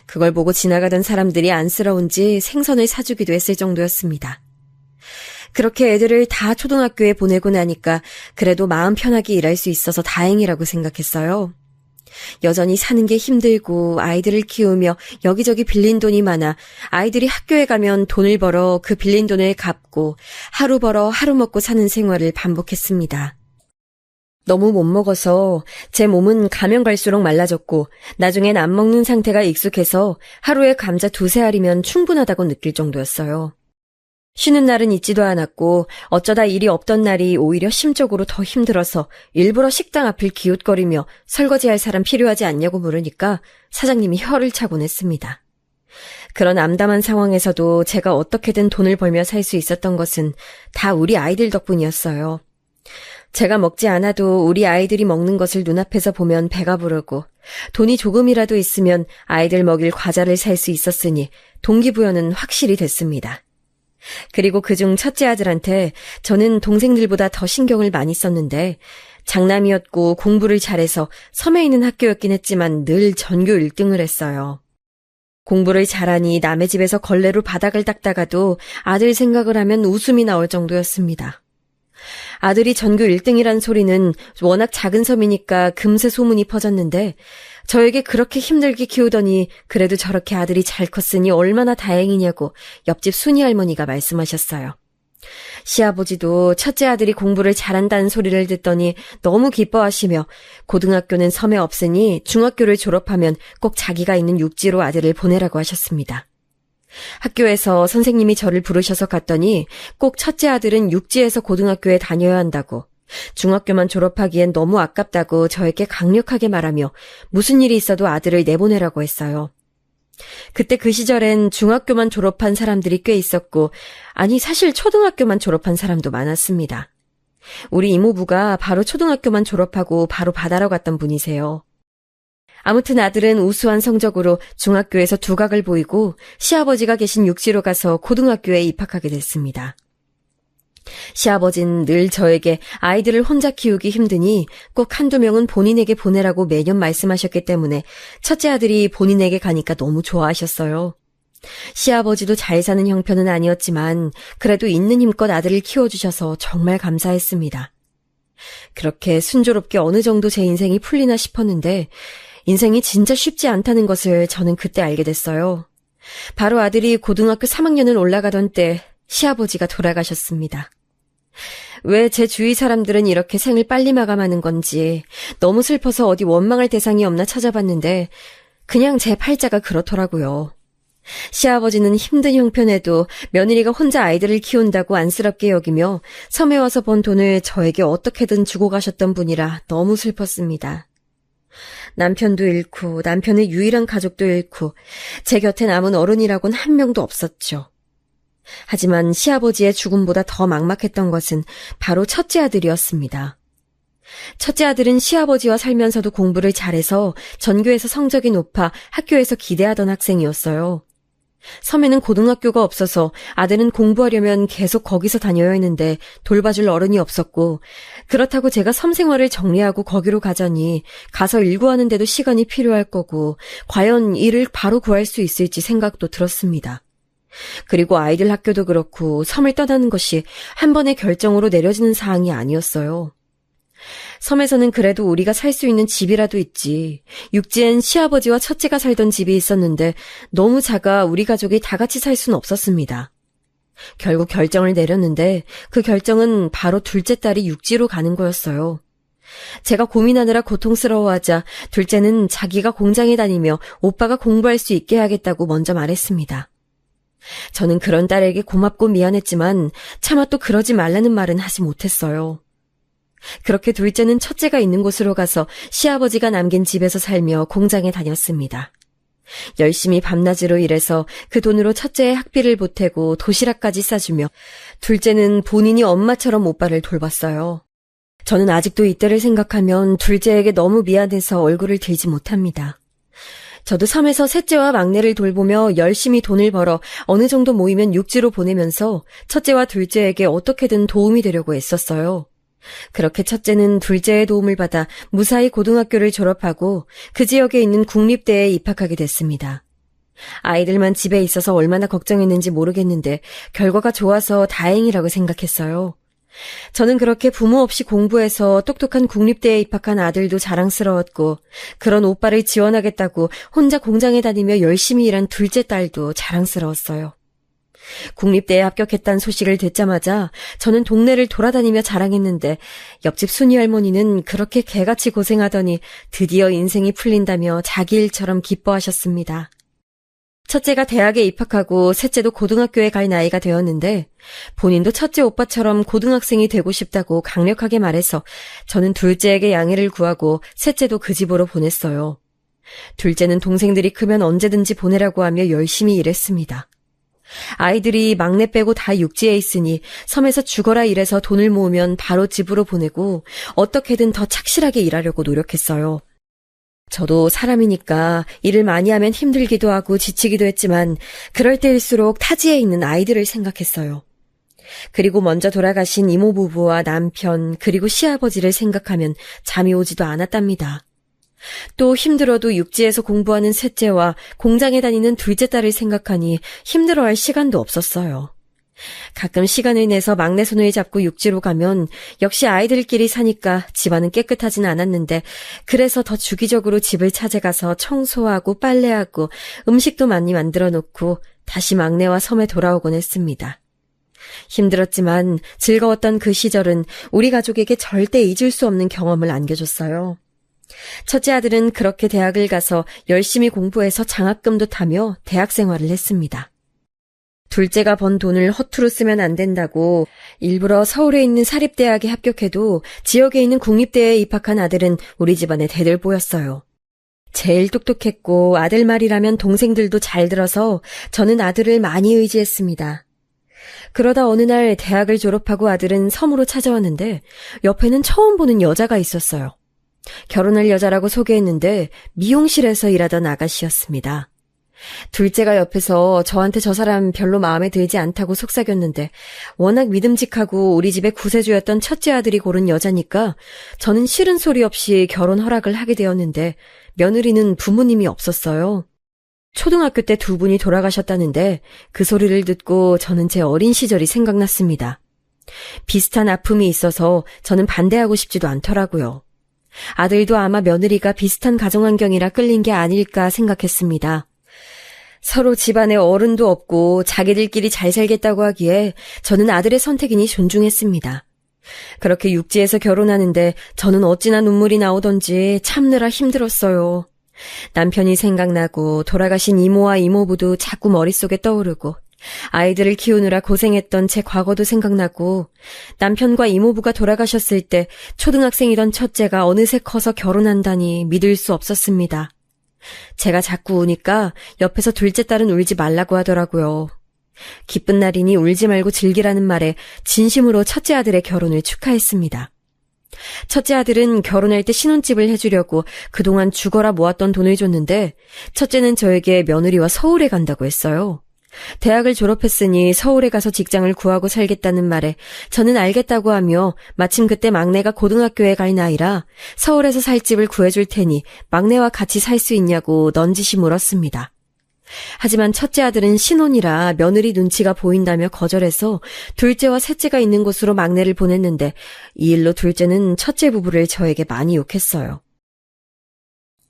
Speaker 2: 그걸 보고 지나가던 사람들이 안쓰러운지 생선을 사주기도 했을 정도였습니다. 그렇게 애들을 다 초등학교에 보내고 나니까 그래도 마음 편하게 일할 수 있어서 다행이라고 생각했어요. 여전히 사는 게 힘들고 아이들을 키우며 여기저기 빌린 돈이 많아 아이들이 학교에 가면 돈을 벌어 그 빌린 돈을 갚고 하루 벌어 하루 먹고 사는 생활을 반복했습니다. 너무 못 먹어서 제 몸은 가면 갈수록 말라졌고 나중엔 안 먹는 상태가 익숙해서 하루에 감자 2-3알이면 충분하다고 느낄 정도였어요. 쉬는 날은 있지도 않았고 어쩌다 일이 없던 날이 오히려 심적으로 더 힘들어서 일부러 식당 앞을 기웃거리며 설거지할 사람 필요하지 않냐고 물으니까 사장님이 혀를 차곤 했습니다. 그런 암담한 상황에서도 제가 어떻게든 돈을 벌며 살 수 있었던 것은 다 우리 아이들 덕분이었어요. 제가 먹지 않아도 우리 아이들이 먹는 것을 눈앞에서 보면 배가 부르고 돈이 조금이라도 있으면 아이들 먹일 과자를 살 수 있었으니 동기부여는 확실히 됐습니다. 그리고 그중 첫째 아들한테 저는 동생들보다 더 신경을 많이 썼는데 장남이었고 공부를 잘해서 섬에 있는 학교였긴 했지만 늘 전교 1등을 했어요. 공부를 잘하니 남의 집에서 걸레로 바닥을 닦다가도 아들 생각을 하면 웃음이 나올 정도였습니다. 아들이 전교 1등이란 소리는 워낙 작은 섬이니까 금세 소문이 퍼졌는데 저에게 그렇게 힘들게 키우더니 그래도 저렇게 아들이 잘 컸으니 얼마나 다행이냐고 옆집 순이 할머니가 말씀하셨어요. 시아버지도 첫째 아들이 공부를 잘한다는 소리를 듣더니 너무 기뻐하시며 고등학교는 섬에 없으니 중학교를 졸업하면 꼭 자기가 있는 육지로 아들을 보내라고 하셨습니다. 학교에서 선생님이 저를 부르셔서 갔더니 꼭 첫째 아들은 육지에서 고등학교에 다녀야 한다고 중학교만 졸업하기엔 너무 아깝다고 저에게 강력하게 말하며 무슨 일이 있어도 아들을 내보내라고 했어요. 그때 그 시절엔 중학교만 졸업한 사람들이 꽤 있었고 아니 사실 초등학교만 졸업한 사람도 많았습니다. 우리 이모부가 바로 초등학교만 졸업하고 바로 바다로 갔던 분이세요. 아무튼 아들은 우수한 성적으로 중학교에서 두각을 보이고 시아버지가 계신 육지로 가서 고등학교에 입학하게 됐습니다. 시아버지는 늘 저에게 아이들을 혼자 키우기 힘드니 꼭 한두 명은 본인에게 보내라고 매년 말씀하셨기 때문에 첫째 아들이 본인에게 가니까 너무 좋아하셨어요. 시아버지도 잘 사는 형편은 아니었지만 그래도 있는 힘껏 아들을 키워주셔서 정말 감사했습니다. 그렇게 순조롭게 어느 정도 제 인생이 풀리나 싶었는데 인생이 진짜 쉽지 않다는 것을 저는 그때 알게 됐어요. 바로 아들이 고등학교 3학년을 올라가던 때 시아버지가 돌아가셨습니다. 왜 제 주위 사람들은 이렇게 생을 빨리 마감하는 건지 너무 슬퍼서 어디 원망할 대상이 없나 찾아봤는데 그냥 제 팔자가 그렇더라고요. 시아버지는 힘든 형편에도 며느리가 혼자 아이들을 키운다고 안쓰럽게 여기며 섬에 와서 번 돈을 저에게 어떻게든 주고 가셨던 분이라 너무 슬펐습니다. 남편도 잃고 남편의 유일한 가족도 잃고 제 곁에 남은 어른이라곤 한 명도 없었죠. 하지만 시아버지의 죽음보다 더 막막했던 것은 바로 첫째 아들이었습니다. 첫째 아들은 시아버지와 살면서도 공부를 잘해서 전교에서 성적이 높아 학교에서 기대하던 학생이었어요. 섬에는 고등학교가 없어서 아들은 공부하려면 계속 거기서 다녀야 했는데 돌봐줄 어른이 없었고, 그렇다고 제가 섬 생활을 정리하고 거기로 가자니 가서 일구하는데도 시간이 필요할 거고 과연 일을 바로 구할 수 있을지 생각도 들었습니다. 그리고 아이들 학교도 그렇고 섬을 떠나는 것이 한 번의 결정으로 내려지는 사항이 아니었어요. 섬에서는 그래도 우리가 살 수 있는 집이라도 있지. 육지엔 시아버지와 첫째가 살던 집이 있었는데 너무 작아 우리 가족이 다 같이 살 수는 없었습니다. 결국 결정을 내렸는데 그 결정은 바로 둘째 딸이 육지로 가는 거였어요. 제가 고민하느라 고통스러워하자 둘째는 자기가 공장에 다니며 오빠가 공부할 수 있게 해야겠다고 먼저 말했습니다. 저는 그런 딸에게 고맙고 미안했지만 차마 또 그러지 말라는 말은 하지 못했어요. 그렇게 둘째는 첫째가 있는 곳으로 가서 시아버지가 남긴 집에서 살며 공장에 다녔습니다. 열심히 밤낮으로 일해서 그 돈으로 첫째의 학비를 보태고 도시락까지 싸주며 둘째는 본인이 엄마처럼 오빠를 돌봤어요. 저는 아직도 이때를 생각하면 둘째에게 너무 미안해서 얼굴을 들지 못합니다. 저도 섬에서 셋째와 막내를 돌보며 열심히 돈을 벌어 어느 정도 모이면 육지로 보내면서 첫째와 둘째에게 어떻게든 도움이 되려고 애썼어요. 그렇게 첫째는 둘째의 도움을 받아 무사히 고등학교를 졸업하고 그 지역에 있는 국립대에 입학하게 됐습니다. 아이들만 집에 있어서 얼마나 걱정했는지 모르겠는데 결과가 좋아서 다행이라고 생각했어요. 저는 그렇게 부모 없이 공부해서 똑똑한 국립대에 입학한 아들도 자랑스러웠고 그런 오빠를 지원하겠다고 혼자 공장에 다니며 열심히 일한 둘째 딸도 자랑스러웠어요. 국립대에 합격했다는 소식을 듣자마자 저는 동네를 돌아다니며 자랑했는데 옆집 순이 할머니는 그렇게 개같이 고생하더니 드디어 인생이 풀린다며 자기 일처럼 기뻐하셨습니다. 첫째가 대학에 입학하고 셋째도 고등학교에 갈 나이가 되었는데 본인도 첫째 오빠처럼 고등학생이 되고 싶다고 강력하게 말해서 저는 둘째에게 양해를 구하고 셋째도 그 집으로 보냈어요. 둘째는 동생들이 크면 언제든지 보내라고 하며 열심히 일했습니다. 아이들이 막내 빼고 다 육지에 있으니 섬에서 죽어라 일해서 돈을 모으면 바로 집으로 보내고 어떻게든 더 착실하게 일하려고 노력했어요. 저도 사람이니까 일을 많이 하면 힘들기도 하고 지치기도 했지만 그럴 때일수록 타지에 있는 아이들을 생각했어요. 그리고 먼저 돌아가신 이모 부부와 남편 그리고 시아버지를 생각하면 잠이 오지도 않았답니다. 또 힘들어도 육지에서 공부하는 셋째와 공장에 다니는 둘째 딸을 생각하니 힘들어할 시간도 없었어요. 가끔 시간을 내서 막내 손을 잡고 육지로 가면 역시 아이들끼리 사니까 집안은 깨끗하진 않았는데 그래서 더 주기적으로 집을 찾아가서 청소하고 빨래하고 음식도 많이 만들어 놓고 다시 막내와 섬에 돌아오곤 했습니다. 힘들었지만 즐거웠던 그 시절은 우리 가족에게 절대 잊을 수 없는 경험을 안겨줬어요. 첫째 아들은 그렇게 대학을 가서 열심히 공부해서 장학금도 타며 대학 생활을 했습니다. 둘째가 번 돈을 허투루 쓰면 안 된다고 일부러 서울에 있는 사립대학에 합격해도 지역에 있는 국립대에 입학한 아들은 우리 집안의 대들보였어요. 제일 똑똑했고 아들 말이라면 동생들도 잘 들어서 저는 아들을 많이 의지했습니다. 그러다 어느 날 대학을 졸업하고 아들은 섬으로 찾아왔는데 옆에는 처음 보는 여자가 있었어요. 결혼할 여자라고 소개했는데 미용실에서 일하던 아가씨였습니다. 둘째가 옆에서 저한테 저 사람 별로 마음에 들지 않다고 속삭였는데 워낙 믿음직하고 우리 집의 구세주였던 첫째 아들이 고른 여자니까 저는 싫은 소리 없이 결혼 허락을 하게 되었는데 며느리는 부모님이 없었어요. 초등학교 때 두 분이 돌아가셨다는데 그 소리를 듣고 저는 제 어린 시절이 생각났습니다. 비슷한 아픔이 있어서 저는 반대하고 싶지도 않더라고요. 아들도 아마 며느리가 비슷한 가정환경이라 끌린 게 아닐까 생각했습니다. 서로 집안에 어른도 없고 자기들끼리 잘 살겠다고 하기에 저는 아들의 선택이니 존중했습니다. 그렇게 육지에서 결혼하는데 저는 어찌나 눈물이 나오던지 참느라 힘들었어요. 남편이 생각나고 돌아가신 이모와 이모부도 자꾸 머릿속에 떠오르고 아이들을 키우느라 고생했던 제 과거도 생각나고 남편과 이모부가 돌아가셨을 때 초등학생이던 첫째가 어느새 커서 결혼한다니 믿을 수 없었습니다. 제가 자꾸 우니까 옆에서 둘째 딸은 울지 말라고 하더라고요. 기쁜 날이니 울지 말고 즐기라는 말에 진심으로 첫째 아들의 결혼을 축하했습니다. 첫째 아들은 결혼할 때 신혼집을 해주려고 그동안 죽어라 모았던 돈을 줬는데 첫째는 저에게 며느리와 서울에 간다고 했어요. 대학을 졸업했으니 서울에 가서 직장을 구하고 살겠다는 말에 저는 알겠다고 하며 마침 그때 막내가 고등학교에 갈 나이라 서울에서 살 집을 구해줄 테니 막내와 같이 살 수 있냐고 넌지시 물었습니다. 하지만 첫째 아들은 신혼이라 며느리 눈치가 보인다며 거절해서 둘째와 셋째가 있는 곳으로 막내를 보냈는데 이 일로 둘째는 첫째 부부를 저에게 많이 욕했어요.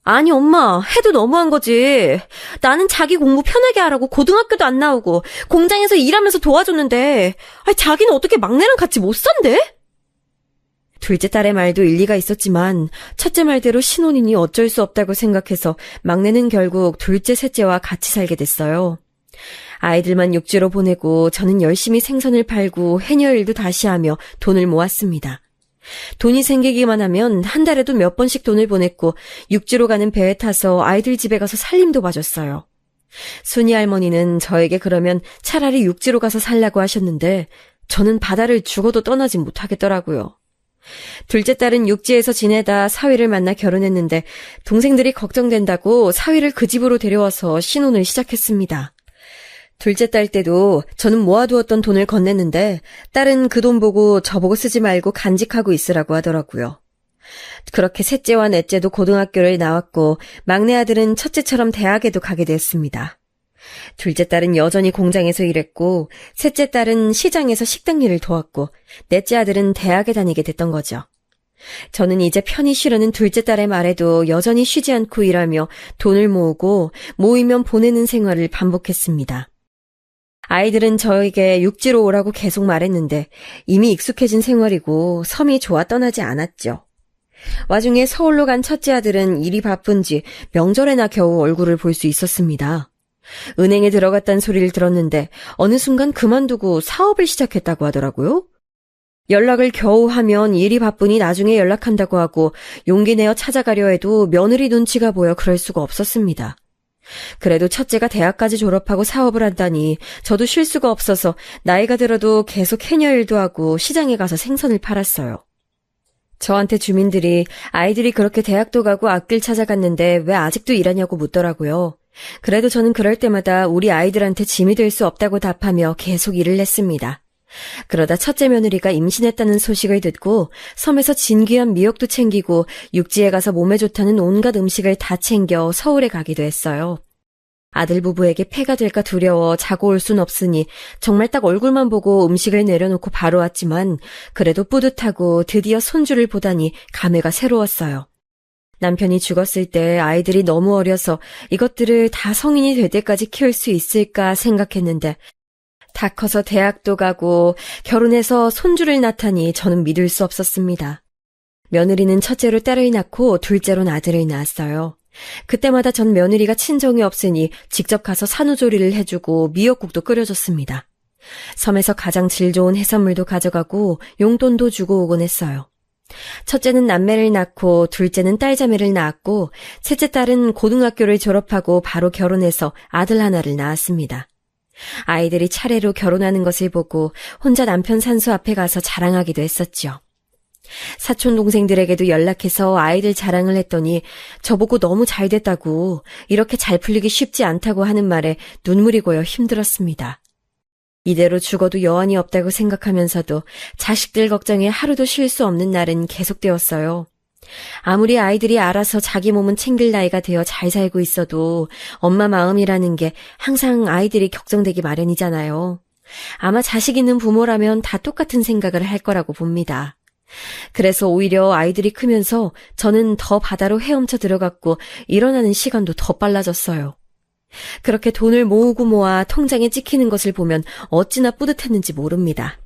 Speaker 2: 아니 엄마, 해도 너무한 거지. 나는 자기 공부 편하게 하라고 고등학교도 안 나오고 공장에서 일하면서 도와줬는데 자기는 어떻게 막내랑 같이 못 산대? 둘째 딸의 말도 일리가 있었지만 첫째 말대로 신혼이니 어쩔 수 없다고 생각해서 막내는 결국 둘째, 셋째와 같이 살게 됐어요. 아이들만 육지로 보내고 저는 열심히 생선을 팔고 해녀 일도 다시 하며 돈을 모았습니다. 돈이 생기기만 하면 한 달에도 몇 번씩 돈을 보냈고 육지로 가는 배에 타서 아이들 집에 가서 살림도 봐줬어요. 순이 할머니는 저에게 그러면 차라리 육지로 가서 살라고 하셨는데 저는 바다를 죽어도 떠나지 못하겠더라고요. 둘째 딸은 육지에서 지내다 사위를 만나 결혼했는데 동생들이 걱정된다고 사위를 그 집으로 데려와서 신혼을 시작했습니다. 둘째 딸 때도 저는 모아두었던 돈을 건넸는데 딸은 그 돈 보고 저보고 쓰지 말고 간직하고 있으라고 하더라고요. 그렇게 셋째와 넷째도 고등학교를 나왔고 막내 아들은 첫째처럼 대학에도 가게 됐습니다. 둘째 딸은 여전히 공장에서 일했고 셋째 딸은 시장에서 식당 일을 도왔고 넷째 아들은 대학에 다니게 됐던 거죠. 저는 이제 편히 쉬려는 둘째 딸의 말에도 여전히 쉬지 않고 일하며 돈을 모으고 모이면 보내는 생활을 반복했습니다. 아이들은 저에게 육지로 오라고 계속 말했는데 이미 익숙해진 생활이고 섬이 좋아 떠나지 않았죠. 와중에 서울로 간 첫째 아들은 일이 바쁜지 명절에나 겨우 얼굴을 볼 수 있었습니다. 은행에 들어갔다는 소리를 들었는데 어느 순간 그만두고 사업을 시작했다고 하더라고요. 연락을 겨우 하면 일이 바쁘니 나중에 연락한다고 하고 용기 내어 찾아가려 해도 며느리 눈치가 보여 그럴 수가 없었습니다. 그래도 첫째가 대학까지 졸업하고 사업을 한다니 저도 쉴 수가 없어서 나이가 들어도 계속 해녀 일도 하고 시장에 가서 생선을 팔았어요. 저한테 주민들이 아이들이 그렇게 대학도 가고 앞길 찾아갔는데 왜 아직도 일하냐고 묻더라고요. 그래도 저는 그럴 때마다 우리 아이들한테 짐이 될 수 없다고 답하며 계속 일을 했습니다. 그러다 첫째 며느리가 임신했다는 소식을 듣고 섬에서 진귀한 미역도 챙기고 육지에 가서 몸에 좋다는 온갖 음식을 다 챙겨 서울에 가기도 했어요. 아들 부부에게 폐가 될까 두려워 자고 올 순 없으니 정말 딱 얼굴만 보고 음식을 내려놓고 바로 왔지만 그래도 뿌듯하고 드디어 손주를 보다니 감회가 새로웠어요. 남편이 죽었을 때 아이들이 너무 어려서 이것들을 다 성인이 될 때까지 키울 수 있을까 생각했는데 다 커서 대학도 가고 결혼해서 손주를 낳다니 저는 믿을 수 없었습니다. 며느리는 첫째로 딸을 낳고 둘째로는 아들을 낳았어요. 그때마다 전 며느리가 친정이 없으니 직접 가서 산후조리를 해주고 미역국도 끓여줬습니다. 섬에서 가장 질 좋은 해산물도 가져가고 용돈도 주고 오곤 했어요. 첫째는 남매를 낳고 둘째는 딸자매를 낳았고 셋째 딸은 고등학교를 졸업하고 바로 결혼해서 아들 하나를 낳았습니다. 아이들이 차례로 결혼하는 것을 보고 혼자 남편 산수 앞에 가서 자랑하기도 했었죠. 사촌 동생들에게도 연락해서 아이들 자랑을 했더니 저보고 너무 잘 됐다고 이렇게 잘 풀리기 쉽지 않다고 하는 말에 눈물이 고여 힘들었습니다. 이대로 죽어도 여한이 없다고 생각하면서도 자식들 걱정에 하루도 쉴 수 없는 날은 계속되었어요. 아무리 아이들이 알아서 자기 몸은 챙길 나이가 되어 잘 살고 있어도 엄마 마음이라는 게 항상 아이들이 걱정되기 마련이잖아요. 아마 자식 있는 부모라면 다 똑같은 생각을 할 거라고 봅니다. 그래서 오히려 아이들이 크면서 저는 더 바다로 헤엄쳐 들어갔고 일어나는 시간도 더 빨라졌어요. 그렇게 돈을 모으고 모아 통장에 찍히는 것을 보면 어찌나 뿌듯했는지 모릅니다.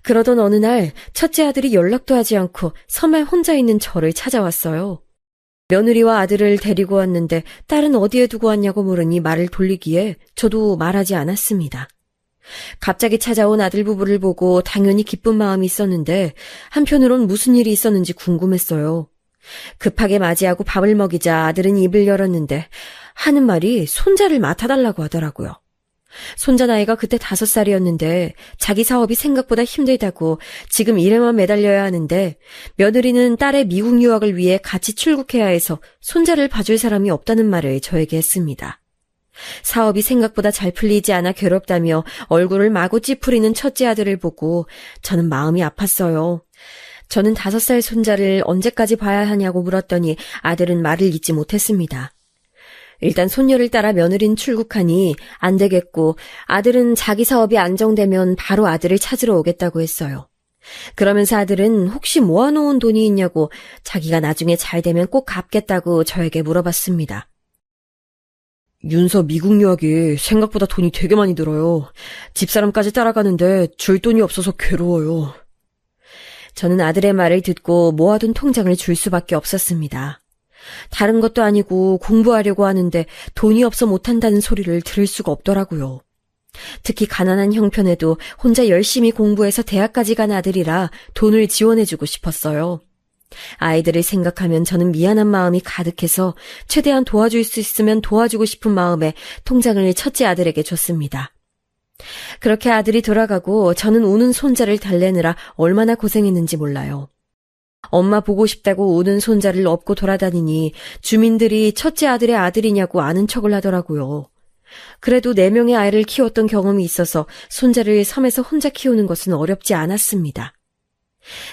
Speaker 2: 그러던 어느 날 첫째 아들이 연락도 하지 않고 섬에 혼자 있는 저를 찾아왔어요. 며느리와 아들을 데리고 왔는데 딸은 어디에 두고 왔냐고 물으니 말을 돌리기에 저도 말하지 않았습니다. 갑자기 찾아온 아들 부부를 보고 당연히 기쁜 마음이 있었는데 한편으론 무슨 일이 있었는지 궁금했어요. 급하게 맞이하고 밥을 먹이자 아들은 입을 열었는데 하는 말이 손자를 맡아달라고 하더라고요. 손자 나이가 그때 5살이었는데 자기 사업이 생각보다 힘들다고 지금 일에만 매달려야 하는데 며느리는 딸의 미국 유학을 위해 같이 출국해야 해서 손자를 봐줄 사람이 없다는 말을 저에게 했습니다. 사업이 생각보다 잘 풀리지 않아 괴롭다며 얼굴을 마구 찌푸리는 첫째 아들을 보고 저는 마음이 아팠어요. 저는 5살 손자를 언제까지 봐야 하냐고 물었더니 아들은 말을 잇지 못했습니다. 일단 손녀를 따라 며느리는 출국하니 안 되겠고 아들은 자기 사업이 안정되면 바로 아들을 찾으러 오겠다고 했어요. 그러면서 아들은 혹시 모아놓은 돈이 있냐고 자기가 나중에 잘 되면 꼭 갚겠다고 저에게 물어봤습니다. 윤서 미국 유학이 생각보다 돈이 되게 많이 들어요. 집사람까지 따라가는데 줄 돈이 없어서 괴로워요. 저는 아들의 말을 듣고 모아둔 통장을 줄 수밖에 없었습니다. 다른 것도 아니고 공부하려고 하는데 돈이 없어 못한다는 소리를 들을 수가 없더라고요. 특히 가난한 형편에도 혼자 열심히 공부해서 대학까지 간 아들이라 돈을 지원해주고 싶었어요. 아이들을 생각하면 저는 미안한 마음이 가득해서 최대한 도와줄 수 있으면 도와주고 싶은 마음에 통장을 첫째 아들에게 줬습니다. 그렇게 아들이 돌아가고 저는 우는 손자를 달래느라 얼마나 고생했는지 몰라요. 엄마 보고 싶다고 우는 손자를 업고 돌아다니니 주민들이 첫째 아들의 아들이냐고 아는 척을 하더라고요. 그래도 4명의 아이를 키웠던 경험이 있어서 손자를 섬에서 혼자 키우는 것은 어렵지 않았습니다.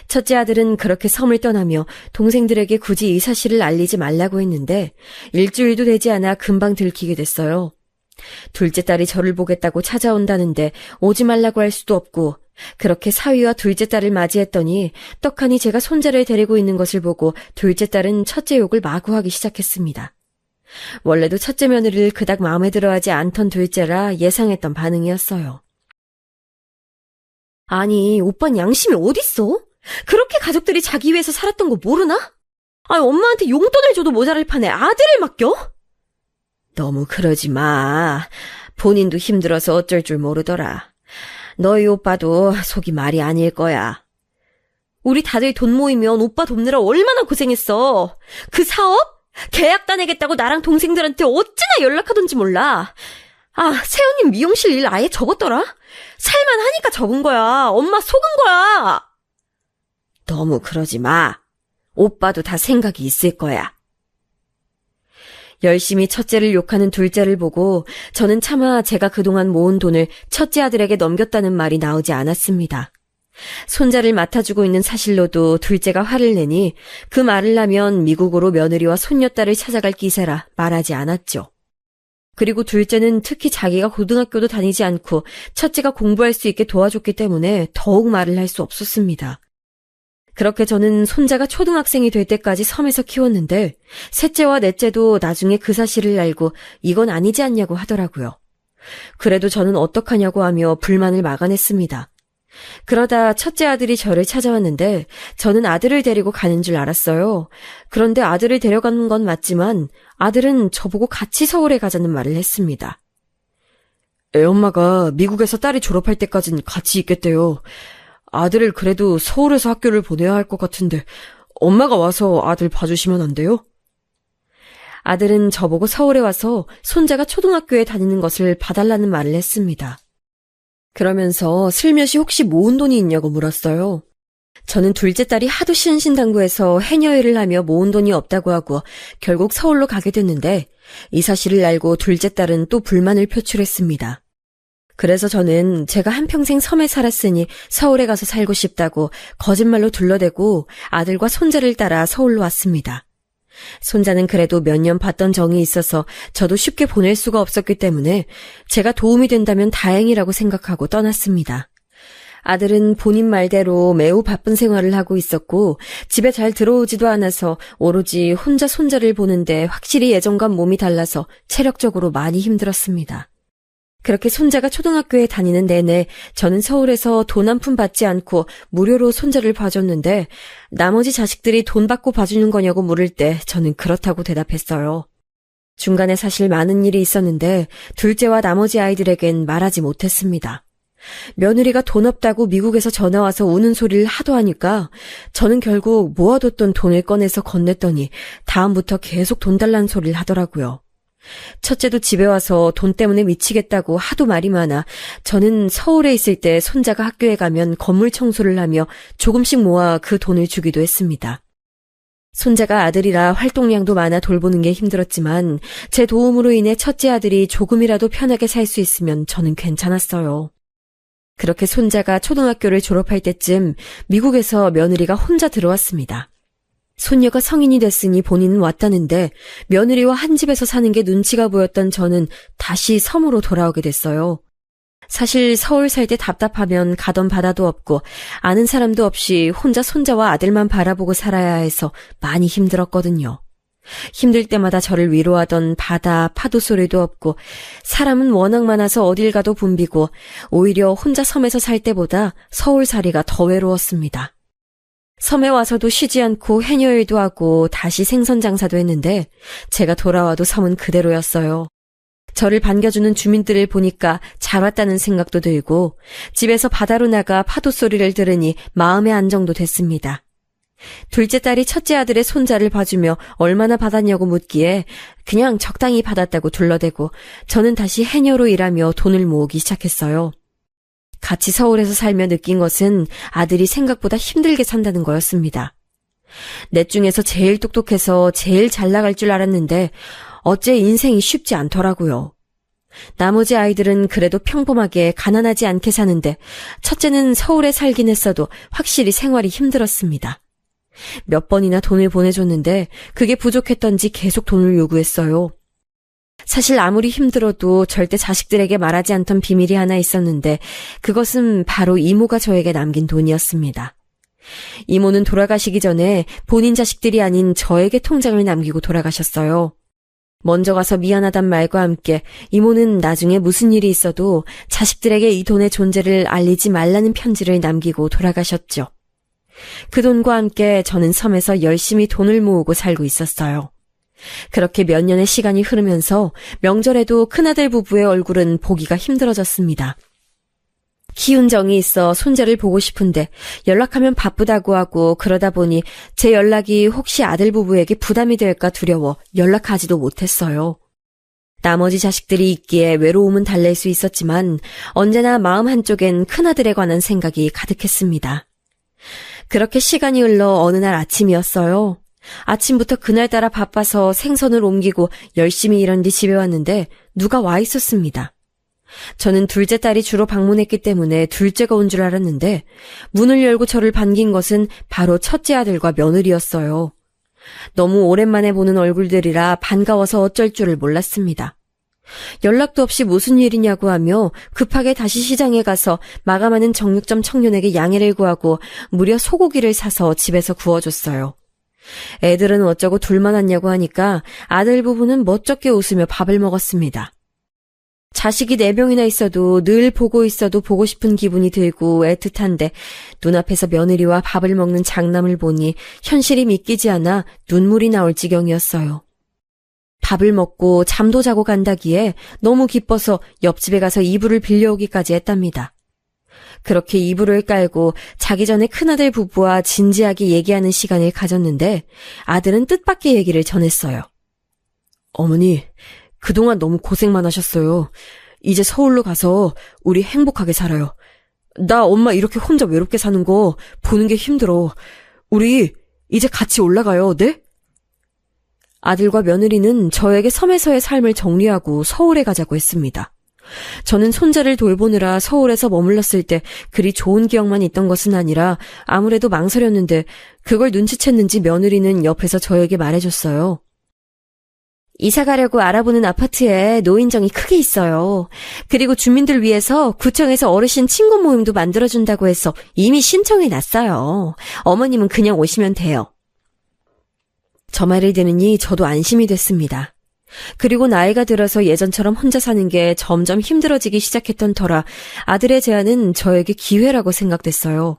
Speaker 2: 첫째 아들은 그렇게 섬을 떠나며 동생들에게 굳이 이 사실을 알리지 말라고 했는데 일주일도 되지 않아 금방 들키게 됐어요. 둘째 딸이 저를 보겠다고 찾아온다는데 오지 말라고 할 수도 없고 그렇게 사위와 둘째 딸을 맞이했더니 떡하니 제가 손자를 데리고 있는 것을 보고 둘째 딸은 첫째 욕을 마구 하기 시작했습니다. 원래도 첫째 며느리를 그닥 마음에 들어하지 않던 둘째라 예상했던 반응이었어요. 아니, 오빤 양심이 어딨어? 그렇게 가족들이 자기 위해서 살았던 거 모르나? 아니, 엄마한테 용돈을 줘도 모자랄 판에 아들을 맡겨? 너무 그러지 마. 본인도 힘들어서 어쩔 줄 모르더라. 너희 오빠도 속이 말이 아닐 거야. 우리 다들 돈 모이면 오빠 돕느라 얼마나 고생했어. 그 사업? 계약 따내겠다고 나랑 동생들한테 어찌나 연락하던지 몰라. 아, 세연님 미용실 일 아예 접었더라? 살만 하니까 접은 거야. 엄마 속은 거야. 너무 그러지 마. 오빠도 다 생각이 있을 거야. 열심히 첫째를 욕하는 둘째를 보고 저는 차마 제가 그동안 모은 돈을 첫째 아들에게 넘겼다는 말이 나오지 않았습니다. 손자를 맡아주고 있는 사실로도 둘째가 화를 내니 그 말을 하면 미국으로 며느리와 손녀딸을 찾아갈 기세라 말하지 않았죠. 그리고 둘째는 특히 자기가 고등학교도 다니지 않고 첫째가 공부할 수 있게 도와줬기 때문에 더욱 말을 할 수 없었습니다. 그렇게 저는 손자가 초등학생이 될 때까지 섬에서 키웠는데 셋째와 넷째도 나중에 그 사실을 알고 이건 아니지 않냐고 하더라고요. 그래도 저는 어떡하냐고 하며 불만을 막아냈습니다. 그러다 첫째 아들이 저를 찾아왔는데 저는 아들을 데리고 가는 줄 알았어요. 그런데 아들을 데려가는 건 맞지만 아들은 저보고 같이 서울에 가자는 말을 했습니다. 애엄마가 미국에서 딸이 졸업할 때까진 같이 있겠대요. 아들을 그래도 서울에서 학교를 보내야 할 것 같은데 엄마가 와서 아들 봐주시면 안 돼요? 아들은 저보고 서울에 와서 손자가 초등학교에 다니는 것을 봐달라는 말을 했습니다. 그러면서 슬며시 혹시 모은 돈이 있냐고 물었어요. 저는 둘째 딸이 하도 신신당부해서 해녀일을 하며 모은 돈이 없다고 하고 결국 서울로 가게 됐는데 이 사실을 알고 둘째 딸은 또 불만을 표출했습니다. 그래서 저는 제가 한평생 섬에 살았으니 서울에 가서 살고 싶다고 거짓말로 둘러대고 아들과 손자를 따라 서울로 왔습니다. 손자는 그래도 몇 년 봤던 정이 있어서 저도 쉽게 보낼 수가 없었기 때문에 제가 도움이 된다면 다행이라고 생각하고 떠났습니다. 아들은 본인 말대로 매우 바쁜 생활을 하고 있었고 집에 잘 들어오지도 않아서 오로지 혼자 손자를 보는데 확실히 예전과 몸이 달라서 체력적으로 많이 힘들었습니다. 그렇게 손자가 초등학교에 다니는 내내 저는 서울에서 돈 한 푼 받지 않고 무료로 손자를 봐줬는데 나머지 자식들이 돈 받고 봐주는 거냐고 물을 때 저는 그렇다고 대답했어요. 중간에 사실 많은 일이 있었는데 둘째와 나머지 아이들에겐 말하지 못했습니다. 며느리가 돈 없다고 미국에서 전화와서 우는 소리를 하도 하니까 저는 결국 모아뒀던 돈을 꺼내서 건넸더니 다음부터 계속 돈 달라는 소리를 하더라고요. 첫째도 집에 와서 돈 때문에 미치겠다고 하도 말이 많아 저는 서울에 있을 때 손자가 학교에 가면 건물 청소를 하며 조금씩 모아 그 돈을 주기도 했습니다. 손자가 아들이라 활동량도 많아 돌보는 게 힘들었지만 제 도움으로 인해 첫째 아들이 조금이라도 편하게 살 수 있으면 저는 괜찮았어요. 그렇게 손자가 초등학교를 졸업할 때쯤 미국에서 며느리가 혼자 들어왔습니다. 손녀가 성인이 됐으니 본인은 왔다는데 며느리와 한 집에서 사는 게 눈치가 보였던 저는 다시 섬으로 돌아오게 됐어요. 사실 서울 살 때 답답하면 가던 바다도 없고 아는 사람도 없이 혼자 손자와 아들만 바라보고 살아야 해서 많이 힘들었거든요. 힘들 때마다 저를 위로하던 바다, 파도 소리도 없고 사람은 워낙 많아서 어딜 가도 붐비고 오히려 혼자 섬에서 살 때보다 서울살이가 더 외로웠습니다. 섬에 와서도 쉬지 않고 해녀일도 하고 다시 생선 장사도 했는데 제가 돌아와도 섬은 그대로였어요. 저를 반겨주는 주민들을 보니까 잘 왔다는 생각도 들고 집에서 바다로 나가 파도 소리를 들으니 마음의 안정도 됐습니다. 둘째 딸이 첫째 아들의 손자를 봐주며 얼마나 받았냐고 묻기에 그냥 적당히 받았다고 둘러대고 저는 다시 해녀로 일하며 돈을 모으기 시작했어요. 같이 서울에서 살며 느낀 것은 아들이 생각보다 힘들게 산다는 거였습니다. 넷 중에서 제일 똑똑해서 제일 잘 나갈 줄 알았는데 어째 인생이 쉽지 않더라고요. 나머지 아이들은 그래도 평범하게 가난하지 않게 사는데 첫째는 서울에 살긴 했어도 확실히 생활이 힘들었습니다. 몇 번이나 돈을 보내줬는데 그게 부족했던지 계속 돈을 요구했어요. 사실 아무리 힘들어도 절대 자식들에게 말하지 않던 비밀이 하나 있었는데 그것은 바로 이모가 저에게 남긴 돈이었습니다. 이모는 돌아가시기 전에 본인 자식들이 아닌 저에게 통장을 남기고 돌아가셨어요. 먼저 가서 미안하단 말과 함께 이모는 나중에 무슨 일이 있어도 자식들에게 이 돈의 존재를 알리지 말라는 편지를 남기고 돌아가셨죠. 그 돈과 함께 저는 섬에서 열심히 돈을 모으고 살고 있었어요. 그렇게 몇 년의 시간이 흐르면서 명절에도 큰아들 부부의 얼굴은 보기가 힘들어졌습니다. 키운 정이 있어 손자를 보고 싶은데 연락하면 바쁘다고 하고 그러다 보니 제 연락이 혹시 아들 부부에게 부담이 될까 두려워 연락하지도 못했어요. 나머지 자식들이 있기에 외로움은 달랠 수 있었지만 언제나 마음 한쪽엔 큰아들에 관한 생각이 가득했습니다. 그렇게 시간이 흘러 어느 날 아침이었어요. 아침부터 그날따라 바빠서 생선을 옮기고 열심히 일한 뒤 집에 왔는데 누가 와 있었습니다. 저는 둘째 딸이 주로 방문했기 때문에 둘째가 온 줄 알았는데 문을 열고 저를 반긴 것은 바로 첫째 아들과 며느리였어요. 너무 오랜만에 보는 얼굴들이라 반가워서 어쩔 줄을 몰랐습니다. 연락도 없이 무슨 일이냐고 하며 급하게 다시 시장에 가서 마감하는 정육점 청년에게 양해를 구하고 무려 소고기를 사서 집에서 구워줬어요. 애들은 어쩌고 둘만 왔냐고 하니까 아들 부부는 멋쩍게 웃으며 밥을 먹었습니다. 자식이 4명이나 있어도 늘 보고 있어도 보고 싶은 기분이 들고 애틋한데 눈앞에서 며느리와 밥을 먹는 장남을 보니 현실이 믿기지 않아 눈물이 나올 지경이었어요. 밥을 먹고 잠도 자고 간다기에 너무 기뻐서 옆집에 가서 이불을 빌려오기까지 했답니다. 그렇게 이불을 깔고 자기 전에 큰아들 부부와 진지하게 얘기하는 시간을 가졌는데 아들은 뜻밖의 얘기를 전했어요. 어머니, 그동안 너무 고생만 하셨어요. 이제 서울로 가서 우리 행복하게 살아요. 나 엄마 이렇게 혼자 외롭게 사는 거 보는 게 힘들어. 우리 이제 같이 올라가요, 네? 아들과 며느리는 저에게 섬에서의 삶을 정리하고 서울에 가자고 했습니다. 저는 손자를 돌보느라 서울에서 머물렀을 때 그리 좋은 기억만 있던 것은 아니라 아무래도 망설였는데 그걸 눈치챘는지 며느리는 옆에서 저에게 말해줬어요. 이사 가려고 알아보는 아파트에 노인정이 크게 있어요. 그리고 주민들 위해서 구청에서 어르신 친구 모임도 만들어준다고 해서 이미 신청해 놨어요. 어머님은 그냥 오시면 돼요. 저 말을 들으니 저도 안심이 됐습니다. 그리고 나이가 들어서 예전처럼 혼자 사는 게 점점 힘들어지기 시작했던 터라 아들의 제안은 저에게 기회라고 생각됐어요.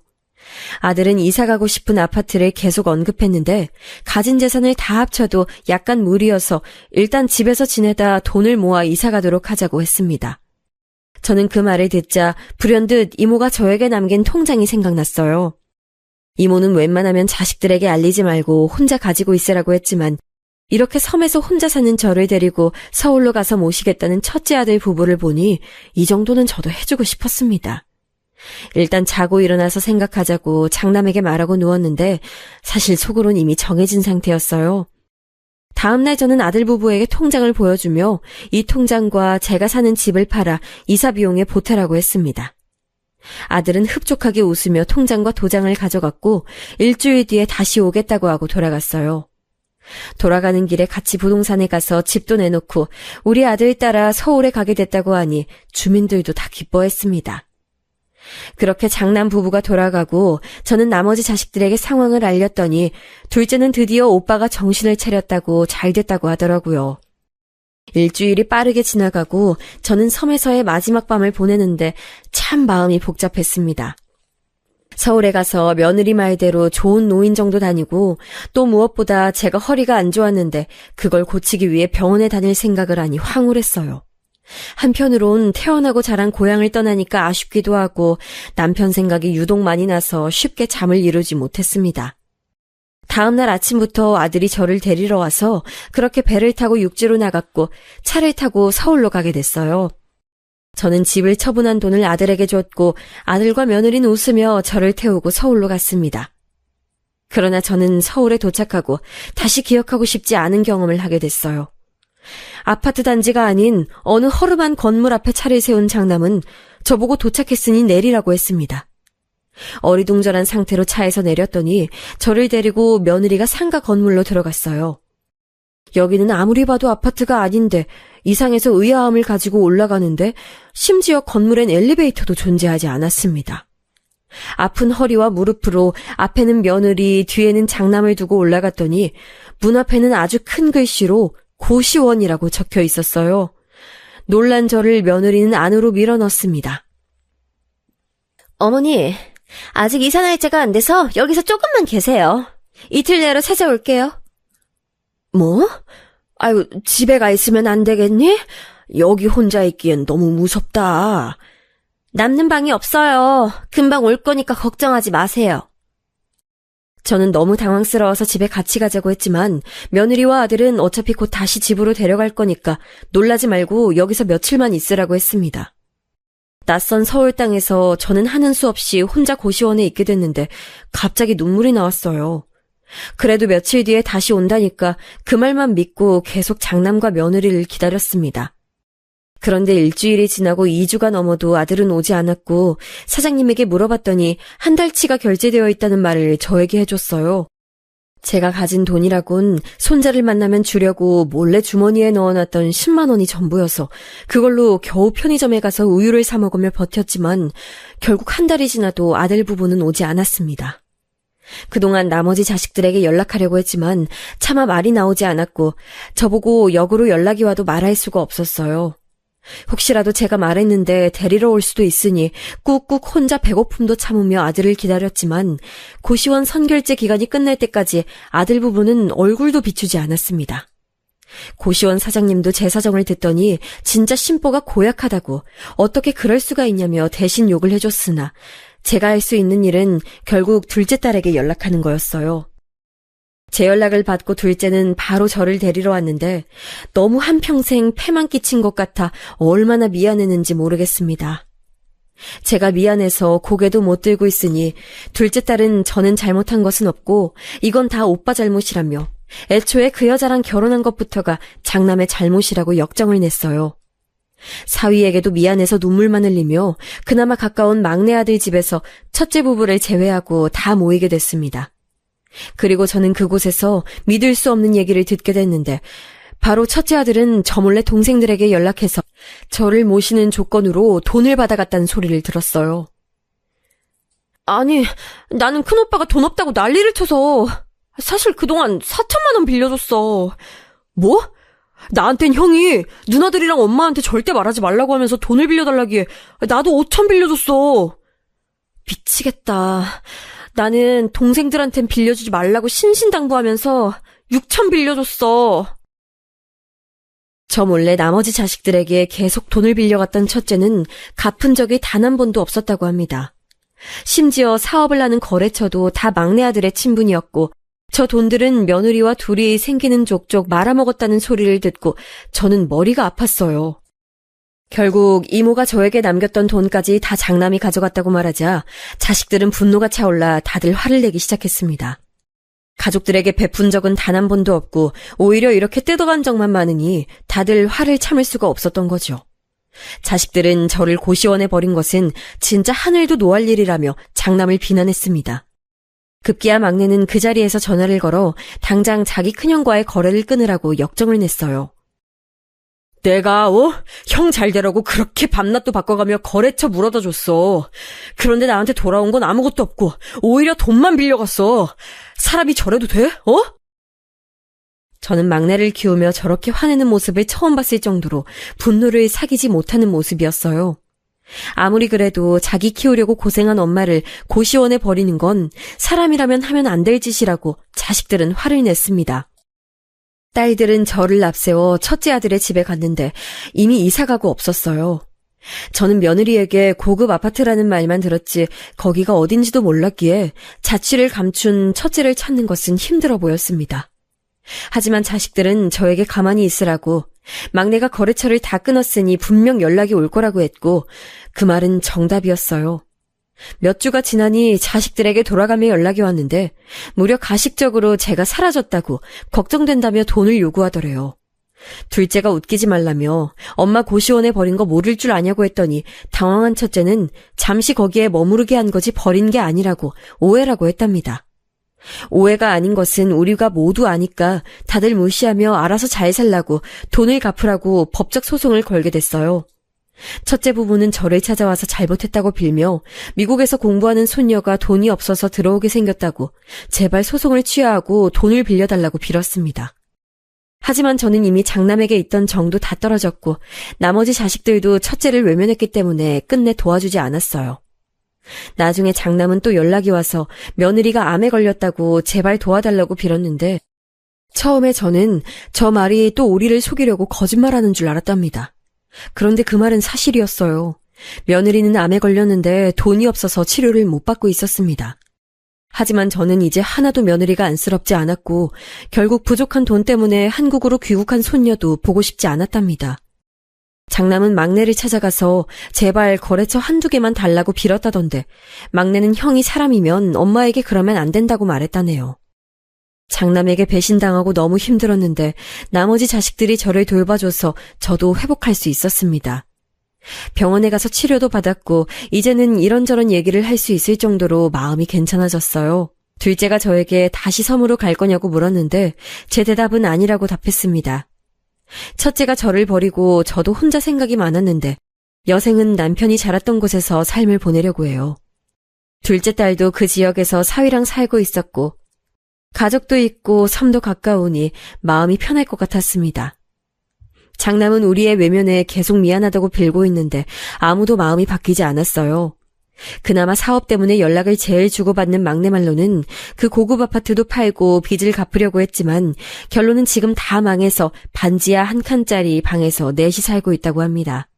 Speaker 2: 아들은 이사 가고 싶은 아파트를 계속 언급했는데 가진 재산을 다 합쳐도 약간 무리여서 일단 집에서 지내다 돈을 모아 이사 가도록 하자고 했습니다. 저는 그 말을 듣자 불현듯 이모가 저에게 남긴 통장이 생각났어요. 이모는 웬만하면 자식들에게 알리지 말고 혼자 가지고 있으라고 했지만 이렇게 섬에서 혼자 사는 저를 데리고 서울로 가서 모시겠다는 첫째 아들 부부를 보니 이 정도는 저도 해주고 싶었습니다. 일단 자고 일어나서 생각하자고 장남에게 말하고 누웠는데 사실 속으론 이미 정해진 상태였어요. 다음날 저는 아들 부부에게 통장을 보여주며 이 통장과 제가 사는 집을 팔아 이사 비용에 보태라고 했습니다. 아들은 흡족하게 웃으며 통장과 도장을 가져갔고 일주일 뒤에 다시 오겠다고 하고 돌아갔어요. 돌아가는 길에 같이 부동산에 가서 집도 내놓고 우리 아들 따라 서울에 가게 됐다고 하니 주민들도 다 기뻐했습니다. 그렇게 장남 부부가 돌아가고 저는 나머지 자식들에게 상황을 알렸더니 둘째는 드디어 오빠가 정신을 차렸다고 잘 됐다고 하더라고요. 일주일이 빠르게 지나가고 저는 섬에서의 마지막 밤을 보내는데 참 마음이 복잡했습니다. 서울에 가서 며느리 말대로 좋은 노인정도 다니고 또 무엇보다 제가 허리가 안 좋았는데 그걸 고치기 위해 병원에 다닐 생각을 하니 황홀했어요. 한편으론 태어나고 자란 고향을 떠나니까 아쉽기도 하고 남편 생각이 유독 많이 나서 쉽게 잠을 이루지 못했습니다. 다음날 아침부터 아들이 저를 데리러 와서 그렇게 배를 타고 육지로 나갔고 차를 타고 서울로 가게 됐어요. 저는 집을 처분한 돈을 아들에게 줬고 아들과 며느리는 웃으며 저를 태우고 서울로 갔습니다. 그러나 저는 서울에 도착하고 다시 기억하고 싶지 않은 경험을 하게 됐어요. 아파트 단지가 아닌 어느 허름한 건물 앞에 차를 세운 장남은 저보고 도착했으니 내리라고 했습니다. 어리둥절한 상태로 차에서 내렸더니 저를 데리고 며느리가 상가 건물로 들어갔어요. 여기는 아무리 봐도 아파트가 아닌데 이상해서 의아함을 가지고 올라가는데 심지어 건물엔 엘리베이터도 존재하지 않았습니다. 아픈 허리와 무릎으로 앞에는 며느리, 뒤에는 장남을 두고 올라갔더니 문 앞에는 아주 큰 글씨로 고시원이라고 적혀 있었어요. 놀란 저를 며느리는 안으로 밀어넣습니다. 어머니, 아직 이사 날짜가 안 돼서 여기서 조금만 계세요. 이틀 내로 찾아올게요. 뭐? 아유, 집에 가 있으면 안 되겠니? 여기 혼자 있기엔 너무 무섭다. 남는 방이 없어요. 금방 올 거니까 걱정하지 마세요. 저는 너무 당황스러워서 집에 같이 가자고 했지만 며느리와 아들은 어차피 곧 다시 집으로 데려갈 거니까 놀라지 말고 여기서 며칠만 있으라고 했습니다. 낯선 서울 땅에서 저는 하는 수 없이 혼자 고시원에 있게 됐는데 갑자기 눈물이 나왔어요. 그래도 며칠 뒤에 다시 온다니까 그 말만 믿고 계속 장남과 며느리를 기다렸습니다. 그런데 일주일이 지나고 2주가 넘어도 아들은 오지 않았고 사장님에게 물어봤더니 한 달치가 결제되어 있다는 말을 저에게 해줬어요. 제가 가진 돈이라곤 손자를 만나면 주려고 몰래 주머니에 넣어놨던 10만 원이 전부여서 그걸로 겨우 편의점에 가서 우유를 사 먹으며 버텼지만 결국 한 달이 지나도 아들 부부는 오지 않았습니다. 그동안 나머지 자식들에게 연락하려고 했지만 차마 말이 나오지 않았고 저보고 역으로 연락이 와도 말할 수가 없었어요. 혹시라도 제가 말했는데 데리러 올 수도 있으니 꾹꾹 혼자 배고픔도 참으며 아들을 기다렸지만 고시원 선결제 기간이 끝날 때까지 아들 부부는 얼굴도 비추지 않았습니다. 고시원 사장님도 제 사정을 듣더니 진짜 심보가 고약하다고 어떻게 그럴 수가 있냐며 대신 욕을 해줬으나 제가 할 수 있는 일은 결국 둘째 딸에게 연락하는 거였어요. 제 연락을 받고 둘째는 바로 저를 데리러 왔는데 너무 한평생 패만 끼친 것 같아 얼마나 미안했는지 모르겠습니다. 제가 미안해서 고개도 못 들고 있으니 둘째 딸은 저는 잘못한 것은 없고 이건 다 오빠 잘못이라며 애초에 그 여자랑 결혼한 것부터가 장남의 잘못이라고 역정을 냈어요. 사위에게도 미안해서 눈물만 흘리며 그나마 가까운 막내 아들 집에서 첫째 부부를 제외하고 다 모이게 됐습니다. 그리고 저는 그곳에서 믿을 수 없는 얘기를 듣게 됐는데 바로 첫째 아들은 저 몰래 동생들에게 연락해서 저를 모시는 조건으로 돈을 받아갔다는 소리를 들었어요. 아니, 나는 큰오빠가 돈 없다고 난리를 쳐서 사실 그동안 4천만 원 빌려줬어. 뭐? 나한텐 형이 누나들이랑 엄마한테 절대 말하지 말라고 하면서 돈을 빌려달라기에 나도 5천 빌려줬어. 미치겠다. 나는 동생들한텐 빌려주지 말라고 신신당부하면서 6천 빌려줬어. 저 몰래 나머지 자식들에게 계속 돈을 빌려갔던 첫째는 갚은 적이 단 한 번도 없었다고 합니다. 심지어 사업을 하는 거래처도 다 막내 아들의 친분이었고 저 돈들은 며느리와 둘이 생기는 족족 말아먹었다는 소리를 듣고 저는 머리가 아팠어요. 결국 이모가 저에게 남겼던 돈까지 다 장남이 가져갔다고 말하자 자식들은 분노가 차올라 다들 화를 내기 시작했습니다. 가족들에게 베푼 적은 단 한 번도 없고 오히려 이렇게 뜯어간 적만 많으니 다들 화를 참을 수가 없었던 거죠. 자식들은 저를 고시원에 버린 것은 진짜 하늘도 노할 일이라며 장남을 비난했습니다. 급기야 막내는 그 자리에서 전화를 걸어 당장 자기 큰형과의 거래를 끊으라고 역정을 냈어요. 내가 형 잘되라고 그렇게 밤낮도 바꿔가며 거래처 물어다 줬어. 그런데 나한테 돌아온 건 아무것도 없고 오히려 돈만 빌려갔어. 사람이 저래도 돼? 저는 막내를 키우며 저렇게 화내는 모습을 처음 봤을 정도로 분노를 사귀지 못하는 모습이었어요. 아무리 그래도 자기 키우려고 고생한 엄마를 고시원에 버리는 건 사람이라면 하면 안 될 짓이라고 자식들은 화를 냈습니다. 딸들은 저를 앞세워 첫째 아들의 집에 갔는데 이미 이사가고 없었어요. 저는 며느리에게 고급 아파트라는 말만 들었지 거기가 어딘지도 몰랐기에 자취를 감춘 첫째를 찾는 것은 힘들어 보였습니다. 하지만 자식들은 저에게 가만히 있으라고 막내가 거래처를 다 끊었으니 분명 연락이 올 거라고 했고 그 말은 정답이었어요. 몇 주가 지나니 자식들에게 돌아가며 연락이 왔는데 무려 가식적으로 제가 사라졌다고 걱정된다며 돈을 요구하더래요. 둘째가 웃기지 말라며 엄마 고시원에 버린 거 모를 줄 아냐고 했더니 당황한 첫째는 잠시 거기에 머무르게 한 거지 버린 게 아니라고 오해라고 했답니다. 오해가 아닌 것은 우리가 모두 아니까 다들 무시하며 알아서 잘 살라고 돈을 갚으라고 법적 소송을 걸게 됐어요. 첫째 부부는 저를 찾아와서 잘못했다고 빌며 미국에서 공부하는 손녀가 돈이 없어서 들어오게 생겼다고 제발 소송을 취하하고 돈을 빌려달라고 빌었습니다. 하지만 저는 이미 장남에게 있던 정도 다 떨어졌고 나머지 자식들도 첫째를 외면했기 때문에 끝내 도와주지 않았어요. 나중에 장남은 또 연락이 와서 며느리가 암에 걸렸다고 제발 도와달라고 빌었는데 처음에 저는 저 말이 또 우리를 속이려고 거짓말하는 줄 알았답니다. 그런데 그 말은 사실이었어요. 며느리는 암에 걸렸는데 돈이 없어서 치료를 못 받고 있었습니다. 하지만 저는 이제 하나도 며느리가 안쓰럽지 않았고 결국 부족한 돈 때문에 한국으로 귀국한 손녀도 보고 싶지 않았답니다. 장남은 막내를 찾아가서 제발 거래처 한두 개만 달라고 빌었다던데 막내는 형이 사람이면 엄마에게 그러면 안 된다고 말했다네요. 장남에게 배신당하고 너무 힘들었는데 나머지 자식들이 저를 돌봐줘서 저도 회복할 수 있었습니다. 병원에 가서 치료도 받았고 이제는 이런저런 얘기를 할 수 있을 정도로 마음이 괜찮아졌어요. 둘째가 저에게 다시 섬으로 갈 거냐고 물었는데 제 대답은 아니라고 답했습니다. 첫째가 저를 버리고 저도 혼자 생각이 많았는데 여생은 남편이 자랐던 곳에서 삶을 보내려고 해요. 둘째 딸도 그 지역에서 사위랑 살고 있었고 가족도 있고 섬도 가까우니 마음이 편할 것 같았습니다. 장남은 우리의 외면에 계속 미안하다고 빌고 있는데 아무도 마음이 바뀌지 않았어요. 그나마 사업 때문에 연락을 제일 주고받는 막내 말로는 그 고급 아파트도 팔고 빚을 갚으려고 했지만 결론은 지금 다 망해서 반지하 한 칸짜리 방에서 넷이 살고 있다고 합니다.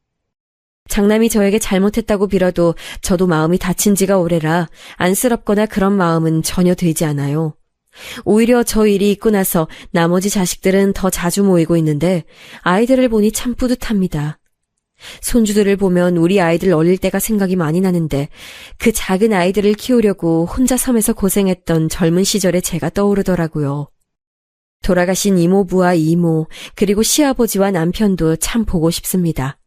Speaker 2: 장남이 저에게 잘못했다고 빌어도 저도 마음이 다친 지가 오래라 안쓰럽거나 그런 마음은 전혀 들지 않아요. 오히려 저 일이 있고 나서 나머지 자식들은 더 자주 모이고 있는데 아이들을 보니 참 뿌듯합니다. 손주들을 보면 우리 아이들 어릴 때가 생각이 많이 나는데 그 작은 아이들을 키우려고 혼자 섬에서 고생했던 젊은 시절의 제가 떠오르더라고요. 돌아가신 이모부와 이모 그리고 시아버지와 남편도 참 보고 싶습니다.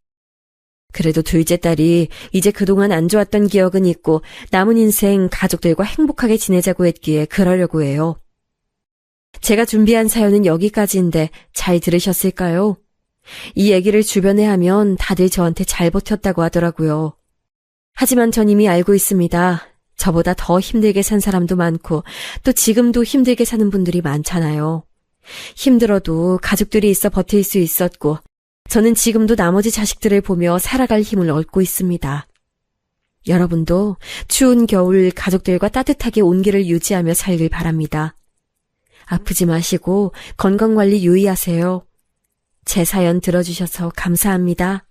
Speaker 2: 그래도 둘째 딸이 이제 그동안 안 좋았던 기억은 있고 남은 인생 가족들과 행복하게 지내자고 했기에 그러려고 해요. 제가 준비한 사연은 여기까지인데 잘 들으셨을까요? 이 얘기를 주변에 하면 다들 저한테 잘 버텼다고 하더라고요. 하지만 전 이미 알고 있습니다. 저보다 더 힘들게 산 사람도 많고 또 지금도 힘들게 사는 분들이 많잖아요. 힘들어도 가족들이 있어 버틸 수 있었고 저는 지금도 나머지 자식들을 보며 살아갈 힘을 얻고 있습니다. 여러분도 추운 겨울 가족들과 따뜻하게 온기를 유지하며 살길 바랍니다. 아프지 마시고 건강관리 유의하세요. 제 사연 들어주셔서 감사합니다.